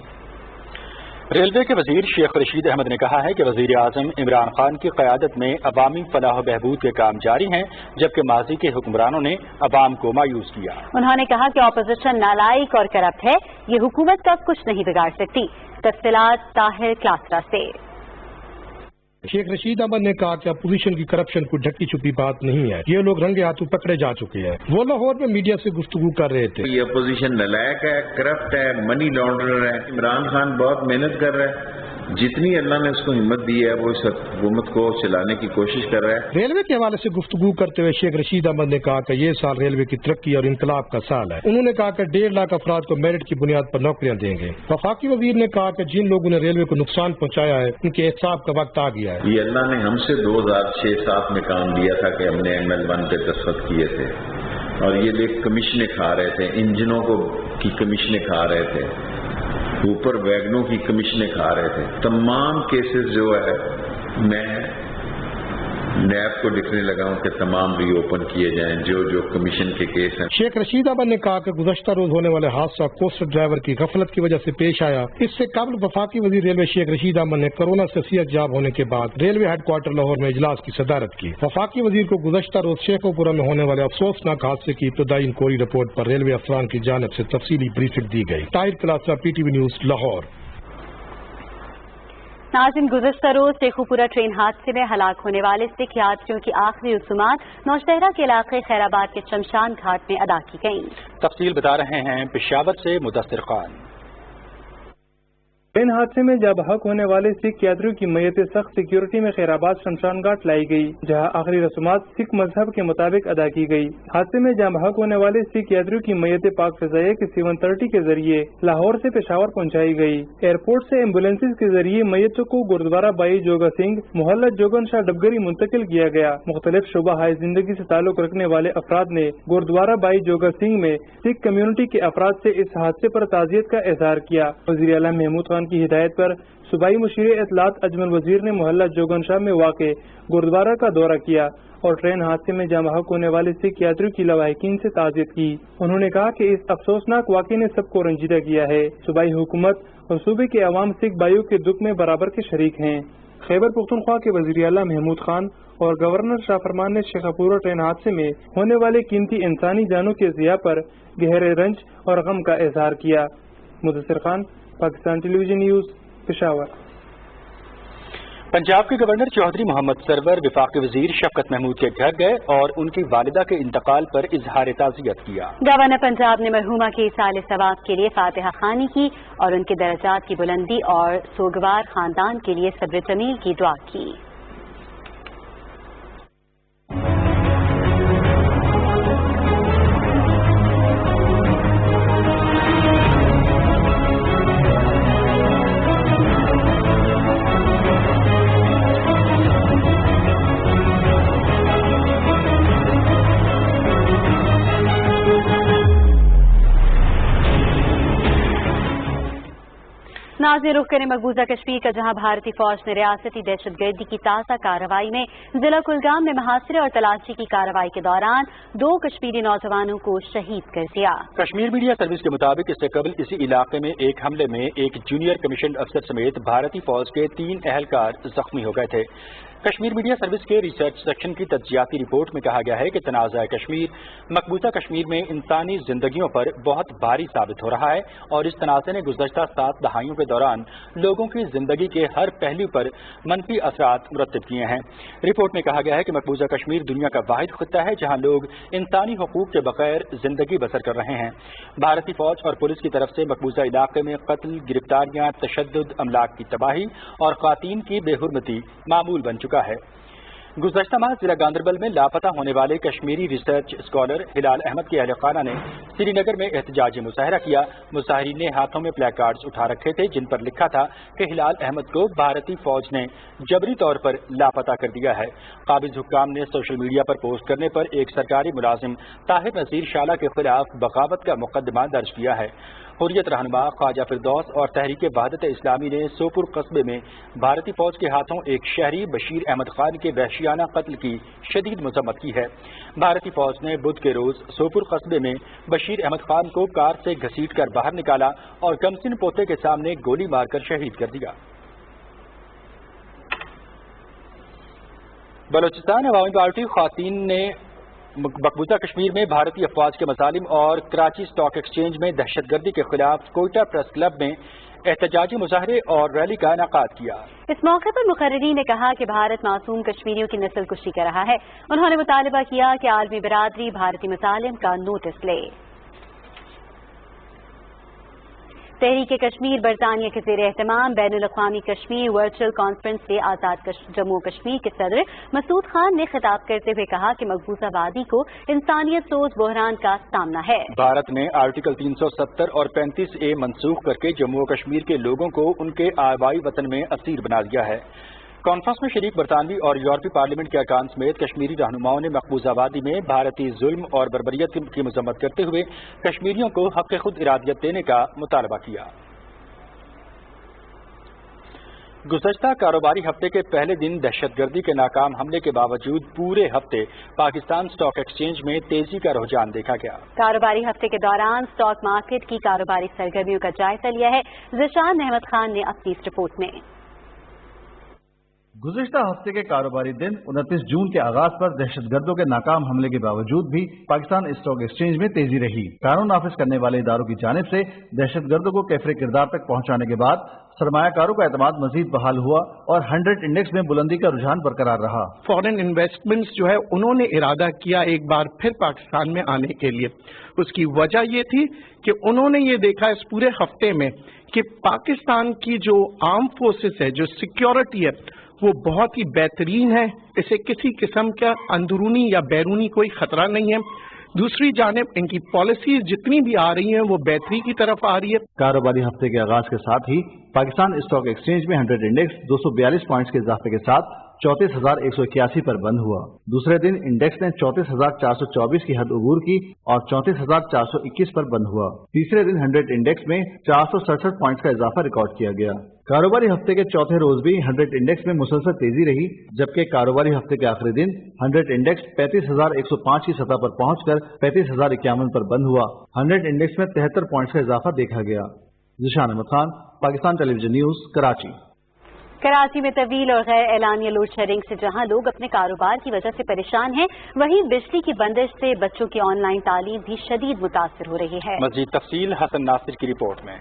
ریلوے کے وزیر شیخ رشید احمد نے کہا ہے کہ وزیر اعظم عمران خان کی قیادت میں عوامی فلاح و بہبود کے کام جاری ہیں جبکہ ماضی کے حکمرانوں نے عوام کو مایوس کیا۔
انہوں نے کہا کہ اپوزیشن نالائق اور کرپٹ ہے، یہ حکومت کا کچھ نہیں بگاڑ سکتی۔ تفصیلات طاہر کلاسرا سے۔
شیخ رشید احمد نے کہا کہ اپوزیشن کی کرپشن کوئی ڈھکی چھپی بات نہیں ہے، یہ لوگ رنگے ہاتھوں پکڑے جا چکے ہیں۔ وہ لاہور میں میڈیا سے گفتگو کر رہے تھے۔
یہ اپوزیشن نالائق ہے، کرپٹ ہے، منی لانڈرر ہے۔ عمران خان بہت محنت کر رہا ہے، جتنی اللہ نے اس کو ہمت دی ہے وہ اس حکومت کو چلانے کی کوشش کر رہا ہے۔
ریلوے کے حوالے سے گفتگو کرتے ہوئے شیخ رشید احمد نے کہا کہ یہ سال ریلوے کی ترقی اور انقلاب کا سال ہے۔ انہوں نے کہا کہ 1.5 لاکھ افراد کو میرٹ کی بنیاد پر نوکریاں دیں گے۔ وفاقی وزیر نے کہا کہ جن لوگوں نے ریلوے کو نقصان پہنچایا ہے ان کے احتساب کا وقت آ گیا ہے۔
یہ اللہ نے ہم سے 2006-07 میں کام لیا تھا کہ ہم نے ML1 پہ دستخط کیے تھے اور یہ لوگ کمیشنیں کھا رہے تھے، انجنوں کی کمیشنیں کھا رہے تھے۔ اوپر ویگنوں کی کمیشنیں کھا رہے تھے. تمام کیسز جو ہے میں نیب کو لکھنے لگا ہوں کہ تمام ری اوپن کیے جائیں جو کمیشن کے کیس ہیں.
شیخ رشید احمد نے کہا کہ گزشتہ روز ہونے والے حادثہ کوسٹر ڈرائیور کی غفلت کی وجہ سے پیش آیا. اس سے قبل وفاقی وزیر ریلوے شیخ رشید احمد نے کورونا سے صحت یاب ہونے کے بعد ریلوے ہیڈ کوارٹر لاہور میں اجلاس کی صدارت کی. وفاقی وزیر کو گزشتہ روز شیخو پورہ میں ہونے والے افسوسناک حادثے کی ابتدائی انکوائری رپورٹ پر ریلوے افسران کی جانب سے تفصیلی بریفنگ دی گئی. Tahir Kalasa, P T V news, Lahore.
ناظرین، گزشتہ روز شیخو پورہ ٹرین حادثے میں ہلاک ہونے والے سکھ یاتریوں کی آخری رسومات نوشہرہ کے علاقے خیرآباد کے شمشان گھاٹ میں ادا کی گئیں.
تفصیل بتا رہے ہیں پشاور سے مدثر خان.
ٹرین حادثے میں جب بحق ہونے والے سکھ یاتریوں کی میت سخت سیکیورٹی میں خیرآباد شمشان گھاٹ لائی گئی، جہاں آخری رسومات سکھ مذہب کے مطابق ادا کی گئی. حادثے میں جب بحق ہونے والے سکھ یاتریوں کی میت پاک فضائیہ کے 730 کے ذریعے لاہور سے پشاور پہنچائی گئی. ایئرپورٹ سے ایمبولینس کے ذریعے میتوں کو گردوارہ بائی جوگا سنگھ محلہ جوگن شاہ ڈبگری منتقل کیا گیا. مختلف شعبہ ہائے زندگی سے تعلق رکھنے والے افراد نے گردوارہ بائی جوگا سنگھ میں سکھ کمیونٹی کے افراد سے اس حادثے پر تعزیت کا اظہار کیا. وزیر اعلیٰ محمود خان کی ہدایت پر صوبائی مشیر اطلاعات اجمل وزیر نے محلہ جوگن شاہ میں واقع گردوارہ کا دورہ کیا اور ٹرین حادثے میں جاں بحق ہونے والے سکھ یاتریوں کی لواحقین سے تعزیت کی. انہوں نے کہا کہ اس افسوسناک واقعے نے سب کو رنجیدہ کیا ہے. صوبائی حکومت اور صوبے کے عوام سکھ بھائیوں کے دکھ میں برابر کے شریک ہیں. خیبر پختونخوا کے وزیر اعلیٰ محمود خان اور گورنر شاہ فرمان نے شیخو پورہ ٹرین حادثے میں ہونے والے قیمتی انسانی جانوں کے ضیاع پر گہرے رنج اور غم کا اظہار کیا. مدثر خان، پاکستان ٹیلی ویژن نیوز، پشاور.
پنجاب کے گورنر چودھری محمد سرور وفاقی وزیر شفقت محمود کے گھر گئے اور ان کی والدہ کے انتقال پر اظہار تعزیت کیا.
گورنر پنجاب نے مرحومہ کے ایصال ثواب کے لیے فاتحہ خوانی کی اور ان کے درجات کی بلندی اور سوگوار خاندان کے لیے صبر جمیل کی دعا کی. ناظرین، رخ کریں مقبوضہ کشمیر کا، جہاں بھارتی فوج نے ریاستی دہشت گردی کی تازہ کارروائی میں ضلع کلگام میں محاصرے اور تلاشی کی کارروائی کے دوران 2 کشمیری نوجوانوں کو شہید کر دیا.
کشمیر میڈیا سروس کے مطابق اس سے قبل اسی علاقے میں ایک حملے میں ایک جونیئر کمیشن افسر سمیت بھارتی فوج کے 3 اہلکار زخمی ہو گئے تھے. کشمیر میڈیا سروس کے ریسرچ سیکشن کی تجزیاتی رپورٹ میں کہا گیا ہے کہ تنازع کشمیر مقبوضہ کشمیر میں انسانی زندگیوں پر بہت بھاری ثابت ہو رہا ہے اور اس تنازع نے گزشتہ 7 دہائیوں کے دوران لوگوں کی زندگی کے ہر پہلو پر منفی اثرات مرتب کیے ہیں. رپورٹ میں کہا گیا ہے کہ مقبوضہ کشمیر دنیا کا واحد خطہ ہے جہاں لوگ انسانی حقوق کے بغیر زندگی بسر کر رہے ہیں. بھارتی فوج اور پولیس کی طرف سے مقبوضہ علاقے میں قتل، گرفتاریاں، تشدد، املاک کی تباہی اور خواتین کی بے حرمتی معمول بن چکا ہے. گزشتہ ماہ ضلع گاندربل میں لاپتہ ہونے والے کشمیری ریسرچ اسکالر ہلال احمد کے اہل خانہ نے سری نگر میں احتجاجی مظاہرہ کیا. مظاہرین نے ہاتھوں میں پلیک کارڈز اٹھا رکھے تھے جن پر لکھا تھا کہ ہلال احمد کو بھارتی فوج نے جبری طور پر لاپتہ کر دیا ہے. قابض حکام نے سوشل میڈیا پر پوسٹ کرنے پر ایک سرکاری ملازم طاہر نذیر شالہ کے خلاف بغاوت کا مقدمہ درج کیا ہے. حریت رہنما خواجہ فردوس اور تحریک وحدت اسلامی نے سوپور قصبے میں بھارتی فوج کے ہاتھوں ایک شہری بشیر احمد خان کے وحشیانہ قتل کی شدید مذمت کی ہے. بھارتی فوج نے بدھ کے روز سوپور قصبے میں بشیر احمد خان کو کار سے گھسیٹ کر باہر نکالا اور کمسن پوتے کے سامنے گولی مار کر شہید کر دیا. بلوچستان عوامی پارٹی خواتین نے مقبوضہ کشمیر میں بھارتی افواج کے مظالم اور کراچی اسٹاک ایکسچینج میں دہشت گردی کے خلاف کوئٹہ پریس کلب میں احتجاجی مظاہرے اور ریلی کا انعقاد کیا.
اس موقع پر مقررین نے کہا کہ بھارت معصوم کشمیریوں کی نسل کشی کر رہا ہے. انہوں نے مطالبہ کیا کہ عالمی برادری بھارتی مظالم کا نوٹس لے. تحریک کشمیر برطانیہ کے زیر اہتمام بین الاقوامی کشمیر ورچوئل کانفرنس سے آزاد جموں کشمیر کے صدر مسعود خان نے خطاب کرتے ہوئے کہا کہ مقبوضہ وادی کو انسانیت سوز بحران کا سامنا ہے.
بھارت نے آرٹیکل 370 اور 35A منسوخ کر کے جموں و کشمیر کے لوگوں کو ان کے آبائی وطن میں اسیر بنا دیا ہے. کانفرنس میں شریک برطانوی اور یورپی پارلیمنٹ کے ارکان سمیت کشمیری رہنماؤں نے مقبوضہ وادی میں بھارتی ظلم اور بربریت کی مذمت کرتے ہوئے کشمیریوں کو حق خود ارادیت دینے کا مطالبہ کیا. गुज़श्ता कारोबारी हफ्ते के पहले दिन दहशतगर्दी के नाकाम हमले के बावजूद पूरे हफ्ते पाकिस्तान स्टॉक एक्सचेंज में तेजी का रुझान देखा गया।
कारोबारी हफ्ते के दौरान स्टॉक मार्केट की कारोबारी सरगर्मियों का जायजा लिया है ज़िशान अहमद खान ने अपनी इस रिपोर्ट में।
गुज़श्ता हफ्ते के कारोबारी दिन 29 जून के आगाज पर दहशतगर्दों के नाकाम हमले के बावजूद भी पाकिस्तान स्टॉक एक्सचेंज में तेजी रही। कानून नाफिज करने वाले इदारों की जानिब से दहशतगर्दों को कैफरे किरदार तक पहुंचाने के बाद सरमायाकारों का एतमाद मजीद बहाल हुआ और 100 इंडेक्स में बुलंदी का रुझान बरकरार रहा।
फॉरेन इन्वेस्टमेंट्स जो है उन्होंने इरादा किया एक बार फिर पाकिस्तान में आने के लिए। उसकी वजह ये थी कि उन्होंने ये देखा इस पूरे हफ्ते में कि पाकिस्तान की जो आर्म फोर्सेस है, जो सिक्योरिटी है, वो बहुत ही बेहतरीन है। इसे किसी किस्म का अंदरूनी या बैरूनी कोई खतरा नहीं है। दूसरी जानिब इनकी पॉलिसीज जितनी भी आ रही हैं वो बेहतरी की तरफ आ रही है।
कारोबारी हफ्ते के आगाज के साथ ही पाकिस्तान स्टॉक एक्सचेंज में 100 इंडेक्स 242 पॉइंट्स के इजाफे के साथ 34,181 पर बंद हुआ। दूसरे दिन इंडेक्स ने 34,424 की हद अबूर की और 34,421 पर बंद हुआ। तीसरे दिन 100 इंडेक्स में 467 पॉइंट्स का इजाफा रिकॉर्ड किया गया। कारोबारी हफ्ते के चौथे रोज भी 100 इंडेक्स में मुसलसल तेजी रही, जबकि कारोबारी हफ्ते के आखिरी दिन 100 इंडेक्स 35,105 की सतह पर पहुंचकर 35,051 पर बंद हुआ। 100 इंडेक्स में 73 पॉइंट्स का इजाफा देखा गया। Zeeshan Ahmed Khan, Pakistan television news, Karachi.
कराची में तवील और गैर एलानिया लोड शेडिंग से जहां लोग अपने कारोबार की वजह से परेशान हैं, वहीं बिजली की बंदिश से बच्चों की ऑनलाइन तालीम भी शदीद मुतासिर हो रही है।
मज़ीद तफसील हसन नासिर की रिपोर्ट में।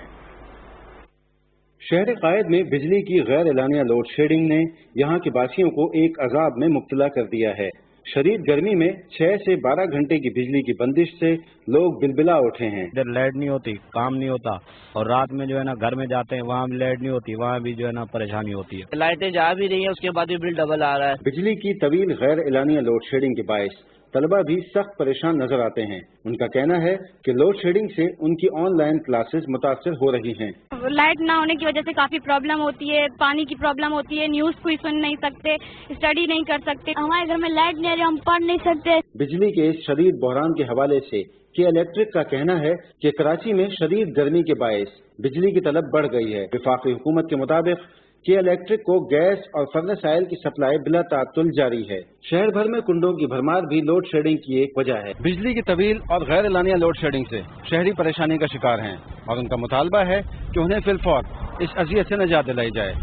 शहर कायद में बिजली की गैर एलानिया लोड शेडिंग ने यहाँ के बासियों को एक अजाब में मुब्तला कर दिया है। शदीद गर्मी में 6 से 12 घंटे की बिजली की बंदिश से लोग बिलबिला उठे हैं।
इधर लाइट नहीं होती, काम नहीं होता, और रात में जो है ना घर में जाते हैं वहाँ भी लाइट नहीं होती, वहाँ भी जो है ना परेशानी होती है। लाइटें जा भी रही है, उसके बाद भी बिल डबल आ रहा है।
बिजली की तवील गैर एलानिया लोड शेडिंग के बायस तलबा भी सख्त परेशान नजर आते हैं। उनका कहना है कि लोड शेडिंग से उनकी ऑनलाइन क्लासेस मुतासर हो रही हैं।
लाइट ना होने की वजह से काफी प्रॉब्लम होती है, पानी की प्रॉब्लम होती है, न्यूज कोई सुन नहीं सकते, स्टडी नहीं कर सकते। हमारे घर में लाइट नहीं आ रही, हम पढ़ नहीं सकते।
बिजली के इस शदीद बहरान के हवाले से के इलेक्ट्रिक का कहना है कि कराची में शदीद गर्मी के बायस बिजली की तलब बढ़ गई है। वफाकी हुकूमत के मुताबिक के इलेक्ट्रिक को गैस और फर्नेस ऑयल की सप्लाई बिला तातुल जारी है। शहर भर में कुंडों की भरमार भी लोड शेडिंग की एक वजह है।
बिजली की तवील और गैर एलानिया लोड शेडिंग से शहरी परेशानी का शिकार हैं और उनका मुतालबा है कि उन्हें फिलफौर इस अज़ियत से निजात दिलाई जाए।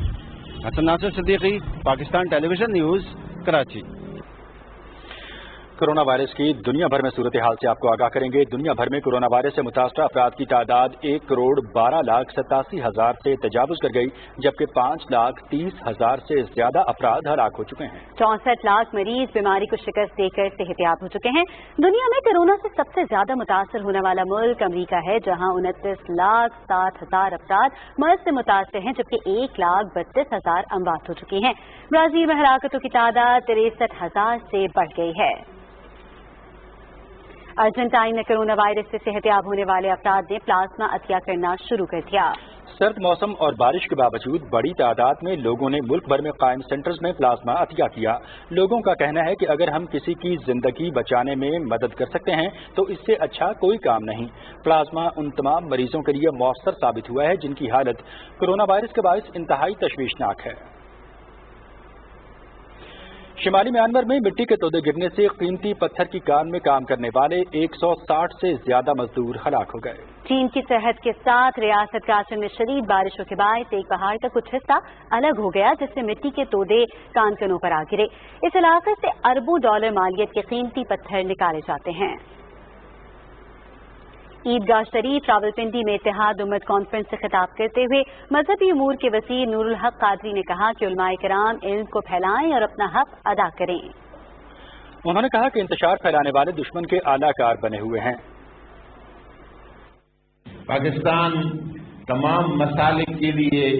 Hasan Nasir Siddiqui, Pakistan television news, Karachi.
Corona virus की दुनिया भर में सूरत हाल से आपको आगाह करेंगे। दुनिया भर में कोरोना वायरस से मुतासरा अफराद की तादाद 1,12,87,000 से तजावुज कर गई, जबकि 5,30,000 से ज्यादा अफराद हलाक हो चुके हैं।
64 लाख मरीज बीमारी को शिकस्त देकर सेहतियाब हो चुके हैं। दुनिया में कोरोना से सबसे ज्यादा मुतासर होने वाला मुल्क अमरीका है, जहां 29,60,000 अफराद मर्ज से मुतासर हैं, जबकि 1,32,000 अमवात हो चुकी हैं। ब्राजील में हलाकतों की तादाद 63,000 से बढ़ गई है। अर्जेंटाइन में कोरोना वायरस से सेहतियाब होने वाले अफराद ने प्लाज्मा अतिया करना शुरू कर दिया।
सर्द मौसम और बारिश के बावजूद बड़ी तादाद में लोगों ने मुल्क भर में कायम सेंटर्स में प्लाज्मा अतिया किया। लोगों का कहना है कि अगर हम किसी की जिंदगी बचाने में मदद कर सकते हैं तो इससे अच्छा कोई काम नहीं। प्लाज्मा उन तमाम मरीजों के लिए मौसर साबित हुआ है जिनकी हालत कोरोना वायरस के बायस इंतहाई तशवीशनाक है। शिमाली म्यांमार में मिट्टी के तोदे गिरने से कीमती पत्थर की कान में काम करने वाले 160 से ज्यादा मजदूर हलाक हो गए।
चीन की सरहद के साथ रियासत कराची में शदीद बारिशों के बाद एक पहाड़ का कुछ हिस्सा अलग हो गया, जिससे मिट्टी के तोदे कान कनों पर आ गिरे। इस इलाके से अरबों डॉलर मालियत के कीमती पत्थर निकाले जाते हैं। ईदगाह शरीफ रावलपिंडी में इत्तेहाद उम्मत कॉन्फ्रेंस से खिताब करते हुए मजहबी उमूर के वज़ीर नूरुल हक कादरी ने कहा कि उलमाए किराम इल्म को फैलाएं और अपना हक अदा करें।
उन्होंने कहा कि इंतशार फैलाने वाले दुश्मन के आलाकार बने हुए हैं।
पाकिस्तान तमाम मसालिक के लिए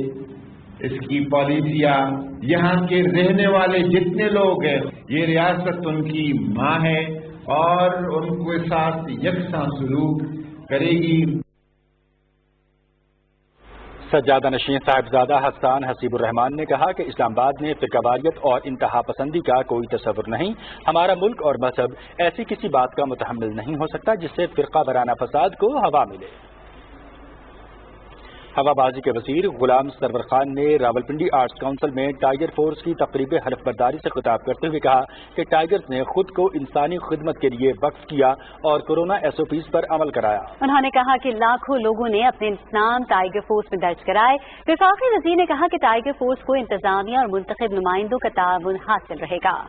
इसकी पॉलिसियाँ, यहाँ के रहने वाले जितने लोग हैं, ये रियासत उनकी माँ है और उनके साथ यकसां सलूक करेगी।
सज्जादा नशीन साहिबजादा हसन हसीबुर रहमान ने कहा कि इस्लामाबाद में फिरकावारियत और इंतहा पसंदी का कोई तस्वुर नहीं। हमारा मुल्क और मजहब ऐसी किसी बात का मुतहम्मिल नहीं हो सकता जिससे फिरका वराना फसाद को हवा मिले। हवाबाजी के वजीर गुलाम सरवर खान ने रावलपिंडी आर्ट्स काउंसिल में टाइगर फोर्स की तकरीब हलफ बर्दारी से खिताब करते हुए कहा कि टाइगर्स ने खुद को इंसानी खिदमत के लिए वक्फ किया और कोरोना SOPs पर अमल कराया।
उन्होंने कहा कि लाखों लोगों ने अपने नाम टाइगर फोर्स में दर्ज कराए। वफाकी वजीर ने कहा कि टाइगर फोर्स को इंतजामिया और मुंतखब नुमाइंदों का ताउन हासिल रहेगा।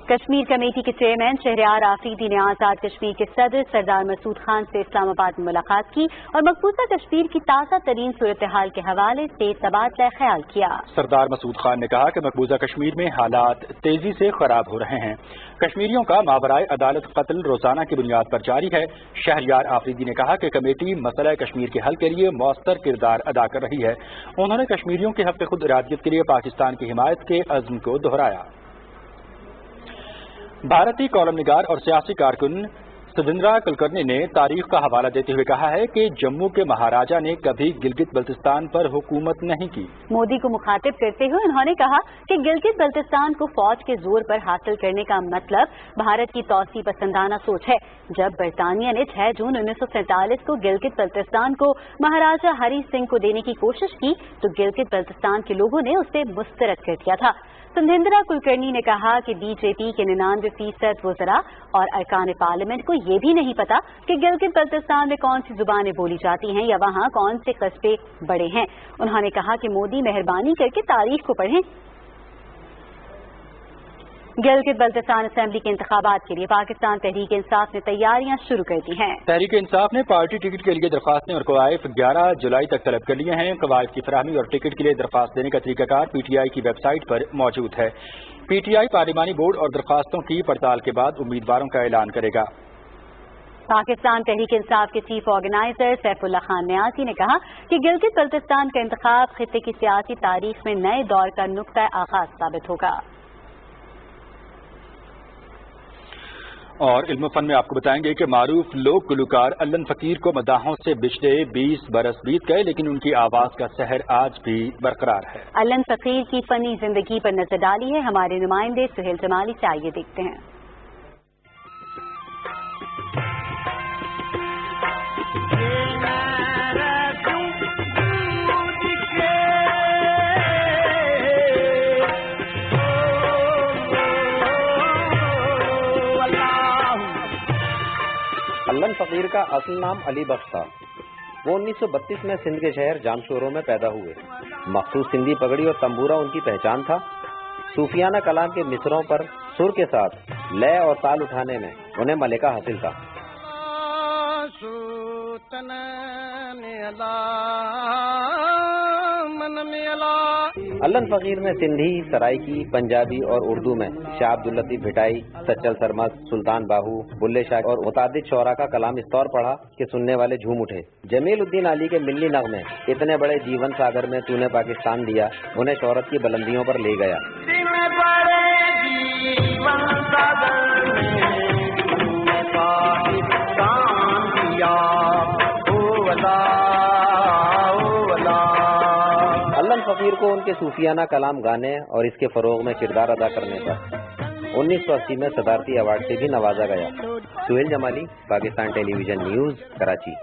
कश्मीर कमेटी के चेयरमैन शहरयार आफरीदी ने आजाद कश्मीर के सदर सरदार मसूद खान से इस्लामाबाद में मुलाकात की और मकबूजा कश्मीर की ताज़ा तरीन सूरत हाल के हवाले से तबादला ख्याल किया।
सरदार मसूद खान ने कहा कि मकबूजा कश्मीर में हालात तेजी से खराब हो रहे हैं। कश्मीरियों का मावराए अदालत कत्ल रोजाना की बुनियाद पर जारी है। शहरयार आफरीदी ने कहा कि कमेटी मसला कश्मीर के हल के लिए मौसर किरदार अदा कर रही है। उन्होंने कश्मीरियों के हक खुद इरादियत के लिए पाकिस्तान की हिमायत के अज़्म को दोहराया। भारतीय कॉलम निगार और सियासी कारकुन सुविंद्रा कुलकर्णी ने तारीख का हवाला देते हुए कहा है कि जम्मू के महाराजा ने कभी गिलगित बल्तिस्तान पर हुकूमत नहीं की।
मोदी को मुखातिब करते हुए उन्होंने कहा कि गिलगित बल्तिस्तान को फौज के जोर पर हासिल करने का मतलब भारत की तौसी पसंदाना सोच है। जब बरतानिया ने 6 जून 1947 को गिलगित बल्तिस्तान को महाराजा हरी सिंह को देने की कोशिश की तो गिलगित बल्तिस्तान के लोगों ने उसे मुस्तरद कर दिया था। सुविंद्रा कुलकर्णी ने कहा कि बीजेपी के 99% वज़रा और अरकान पार्लियामेंट को ये भी नहीं पता कि गिलगित बल्तिस्तान में कौन सी जुबानें बोली जाती हैं या वहाँ कौन से कस्बे बड़े हैं। उन्होंने कहा कि मोदी मेहरबानी करके तारीख को पढ़ें। गिलगित बल्तिस्तान असेंबली के इंतखाबात के लिए पाकिस्तान तहरीक इंसाफ ने तैयारियां शुरू कर दी हैं।
तहरीक इंसाफ ने पार्टी टिकट के लिए दरख्वास्तें और कवायद 11 जुलाई तक तलब कर लिए हैं। कवायद की फराहमी और टिकट के लिए दरख्वास्त देने का तरीकाकार PTI की वेबसाइट पर मौजूद है। PTI पार्लिमानी बोर्ड और दरख्वास्तों की पड़ताल के बाद उम्मीदवारों का ऐलान करेगा।
पाकिस्तान तहरीक इंसाफ के चीफ ऑर्गेनाइजर सैफुल्लाह खान न्यासी ने कहा कि गिलगित बल्तिस्तान का इंतखाब खित्ते की सियासी तारीख में नए दौर का नुक्ता आगाज साबित होगा।
और इल्म फन में आपको बताएंगे कि मारूफ लोक गुलकार अल्लन फकीर को मदाहों से पिछले 20 बरस बीत गए लेकिन उनकी आवाज का सहर आज भी बरकरार है।
अल्लन फकीर की फनी जिंदगी पर नजर डाली है हमारे नुमाइंदे सुहेल जमाली से। आइए देखते हैं।
अल्लन फकीर का असल नाम अली बख्श था। वो 1932 में सिंध के शहर जामशोरों में पैदा हुए। मखसूस सिंधी पगड़ी और तंबूरा उनकी पहचान था। सूफियाना कलाम के मिसरों पर सुर के साथ लय और ताल उठाने में उन्हें मलिका हासिल था। अल्लन फकीर में सिंधी, सराइकी, पंजाबी और उर्दू में शाह अब्दुल लतीफ भिटाई, सच्चल सरमद, सुल्तान बाहू, बुल्ले शाह और मुतादिद शौरा का कलाम इस तौर पढ़ा कि सुनने वाले झूम उठे। जमील उद्दीन अली के मिल्ली नग़मे इतने बड़े जीवन सागर में तूने पाकिस्तान दिया उन्हें शोहरत की बुलंदियों पर ले गया। अल्लन फकीर को उनके सूफियाना कलाम गाने और इसके फरोग में किरदार अदा करने पर 1980 में सदारती अवार्ड से भी नवाजा गया। Suhail Jamali, Pakistan television news, Karachi.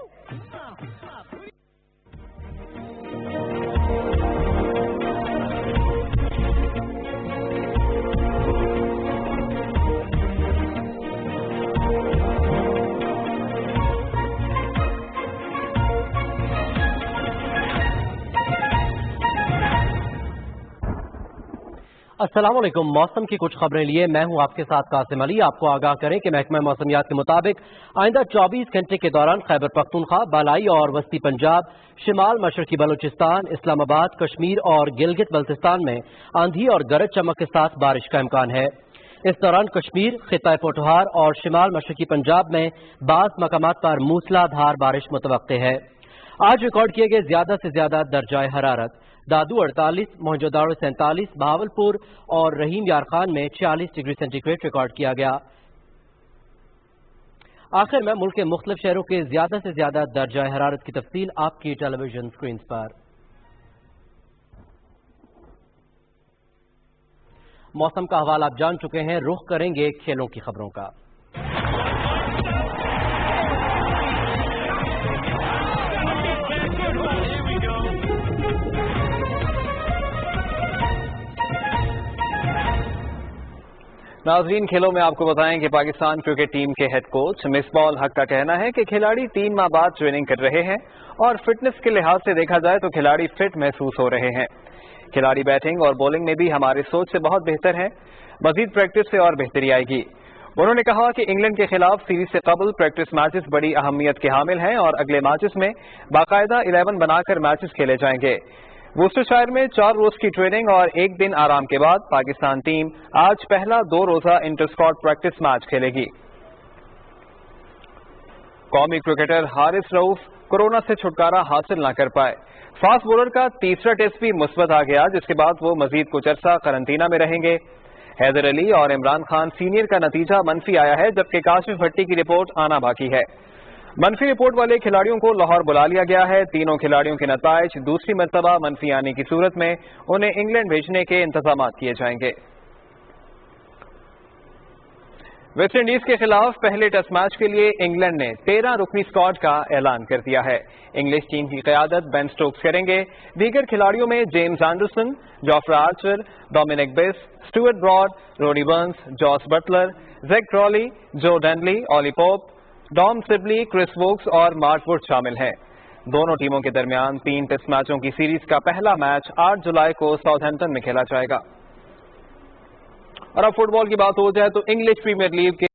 अस्सलाम वालेकुम। मौसम की कुछ खबरें लिए मैं हूं आपके साथ कासिम अली। आपको आगाह करें कि महकमा मौसमियात के मुताबिक आइंदा 24 घंटे के दौरान खैबर पख्तूनख्वा, बालाई और वस्ती पंजाब, शिमाल मशरकी बलूचिस्तान, इस्लामाबाद, कश्मीर और गिलगित बल्तिस्तान में आंधी और गरज चमक के साथ बारिश का इम्कान है। इस दौरान कश्मीर, खित्ता पोठोहार और शिमाल मशरकी पंजाब में बाज़ मकामात पर मूसलाधार बारिश मुतवक्के है। आज रिकॉर्ड किए गए ज्यादा से ज्यादा दर्जाए हरारत दादू 48, मोहनजोदाड़ो 47, बहावलपुर और रहीम यार खान में 46 डिग्री सेंटीग्रेड रिकॉर्ड किया गया। आखिर में मुल्क के मुख्तलिफ शहरों के ज्यादा से ज्यादा दर्जा हरारत की तफसील आपकी टेलीविजन स्क्रीन पर। मौसम का हवाला आप जान चुके हैं, रुख करेंगे खेलों की खबरों का।
ناظرین، کھیلوں میں آپ کو بتائیں کہ پاکستان کرکٹ ٹیم کے ہیڈ کوچ مصباح الحق کا کہنا ہے کہ کھلاڑی 3 ماہ بعد ٹریننگ کر رہے ہیں اور فٹنس کے لحاظ سے دیکھا جائے تو کھلاڑی فٹ محسوس ہو رہے ہیں. کھلاڑی بیٹنگ اور بولنگ میں بھی ہماری سوچ سے بہت بہتر ہیں. مزید پریکٹس سے اور بہتری آئے گی. انہوں نے کہا کہ انگلینڈ کے خلاف سیریز سے قبل پریکٹس میچز بڑی اہمیت کے حامل ہیں اور اگلے میچز میں باقاعدہ 11 بنا کر میچز کھیلے جائیں گے. وورسٹرشائر میں 4 روز کی ٹریننگ اور 1 دن آرام کے بعد پاکستان ٹیم آج پہلا 2 روزہ انٹر اسکواڈ پریکٹس میچ کھیلے گی. قومی کرکٹر حارث رؤف کورونا سے چھٹکارا حاصل نہ کر پائے. فاسٹ بولر کا تیسرا ٹیسٹ بھی مثبت آ گیا، جس کے بعد وہ مزید کچھ عرصہ قرنطینہ میں رہیں گے. حیدر علی اور عمران خان سینئر کا نتیجہ منفی آیا ہے، جبکہ کاشف بھٹی کی رپورٹ آنا باقی ہے. منفی رپورٹ والے کھلاڑیوں کو لاہور بلا لیا گیا ہے. تینوں کھلاڑیوں کے نتائج دوسری مرتبہ منفی آنے کی صورت میں انہیں انگلینڈ بھیجنے کے انتظامات کیے جائیں گے. ویسٹ انڈیز کے خلاف پہلے ٹیسٹ میچ کے لیے انگلینڈ نے 13 رکنی اسکواڈ کا اعلان کر دیا ہے. انگلش ٹیم کی قیادت بین سٹوکس کریں گے. دیگر کھلاڑیوں میں James Anderson, Jofra Archer, Dominic Bess, Stuart Broad, Rory Burns, Jos Buttler, Zak Crawley, Joe Denly, Ollie Pope, Dom Sibley, Chris Woakes اور مارک ووڈ شامل ہیں. دونوں ٹیموں کے درمیان 3 ٹیسٹ میچوں کی سیریز کا پہلا میچ 8 جولائی کو ساؤتھ ہیمپٹن میں کھیلا جائے گا. اور اب فٹ بال کی بات ہو جائے تو انگلش پریمیئر لیگ کے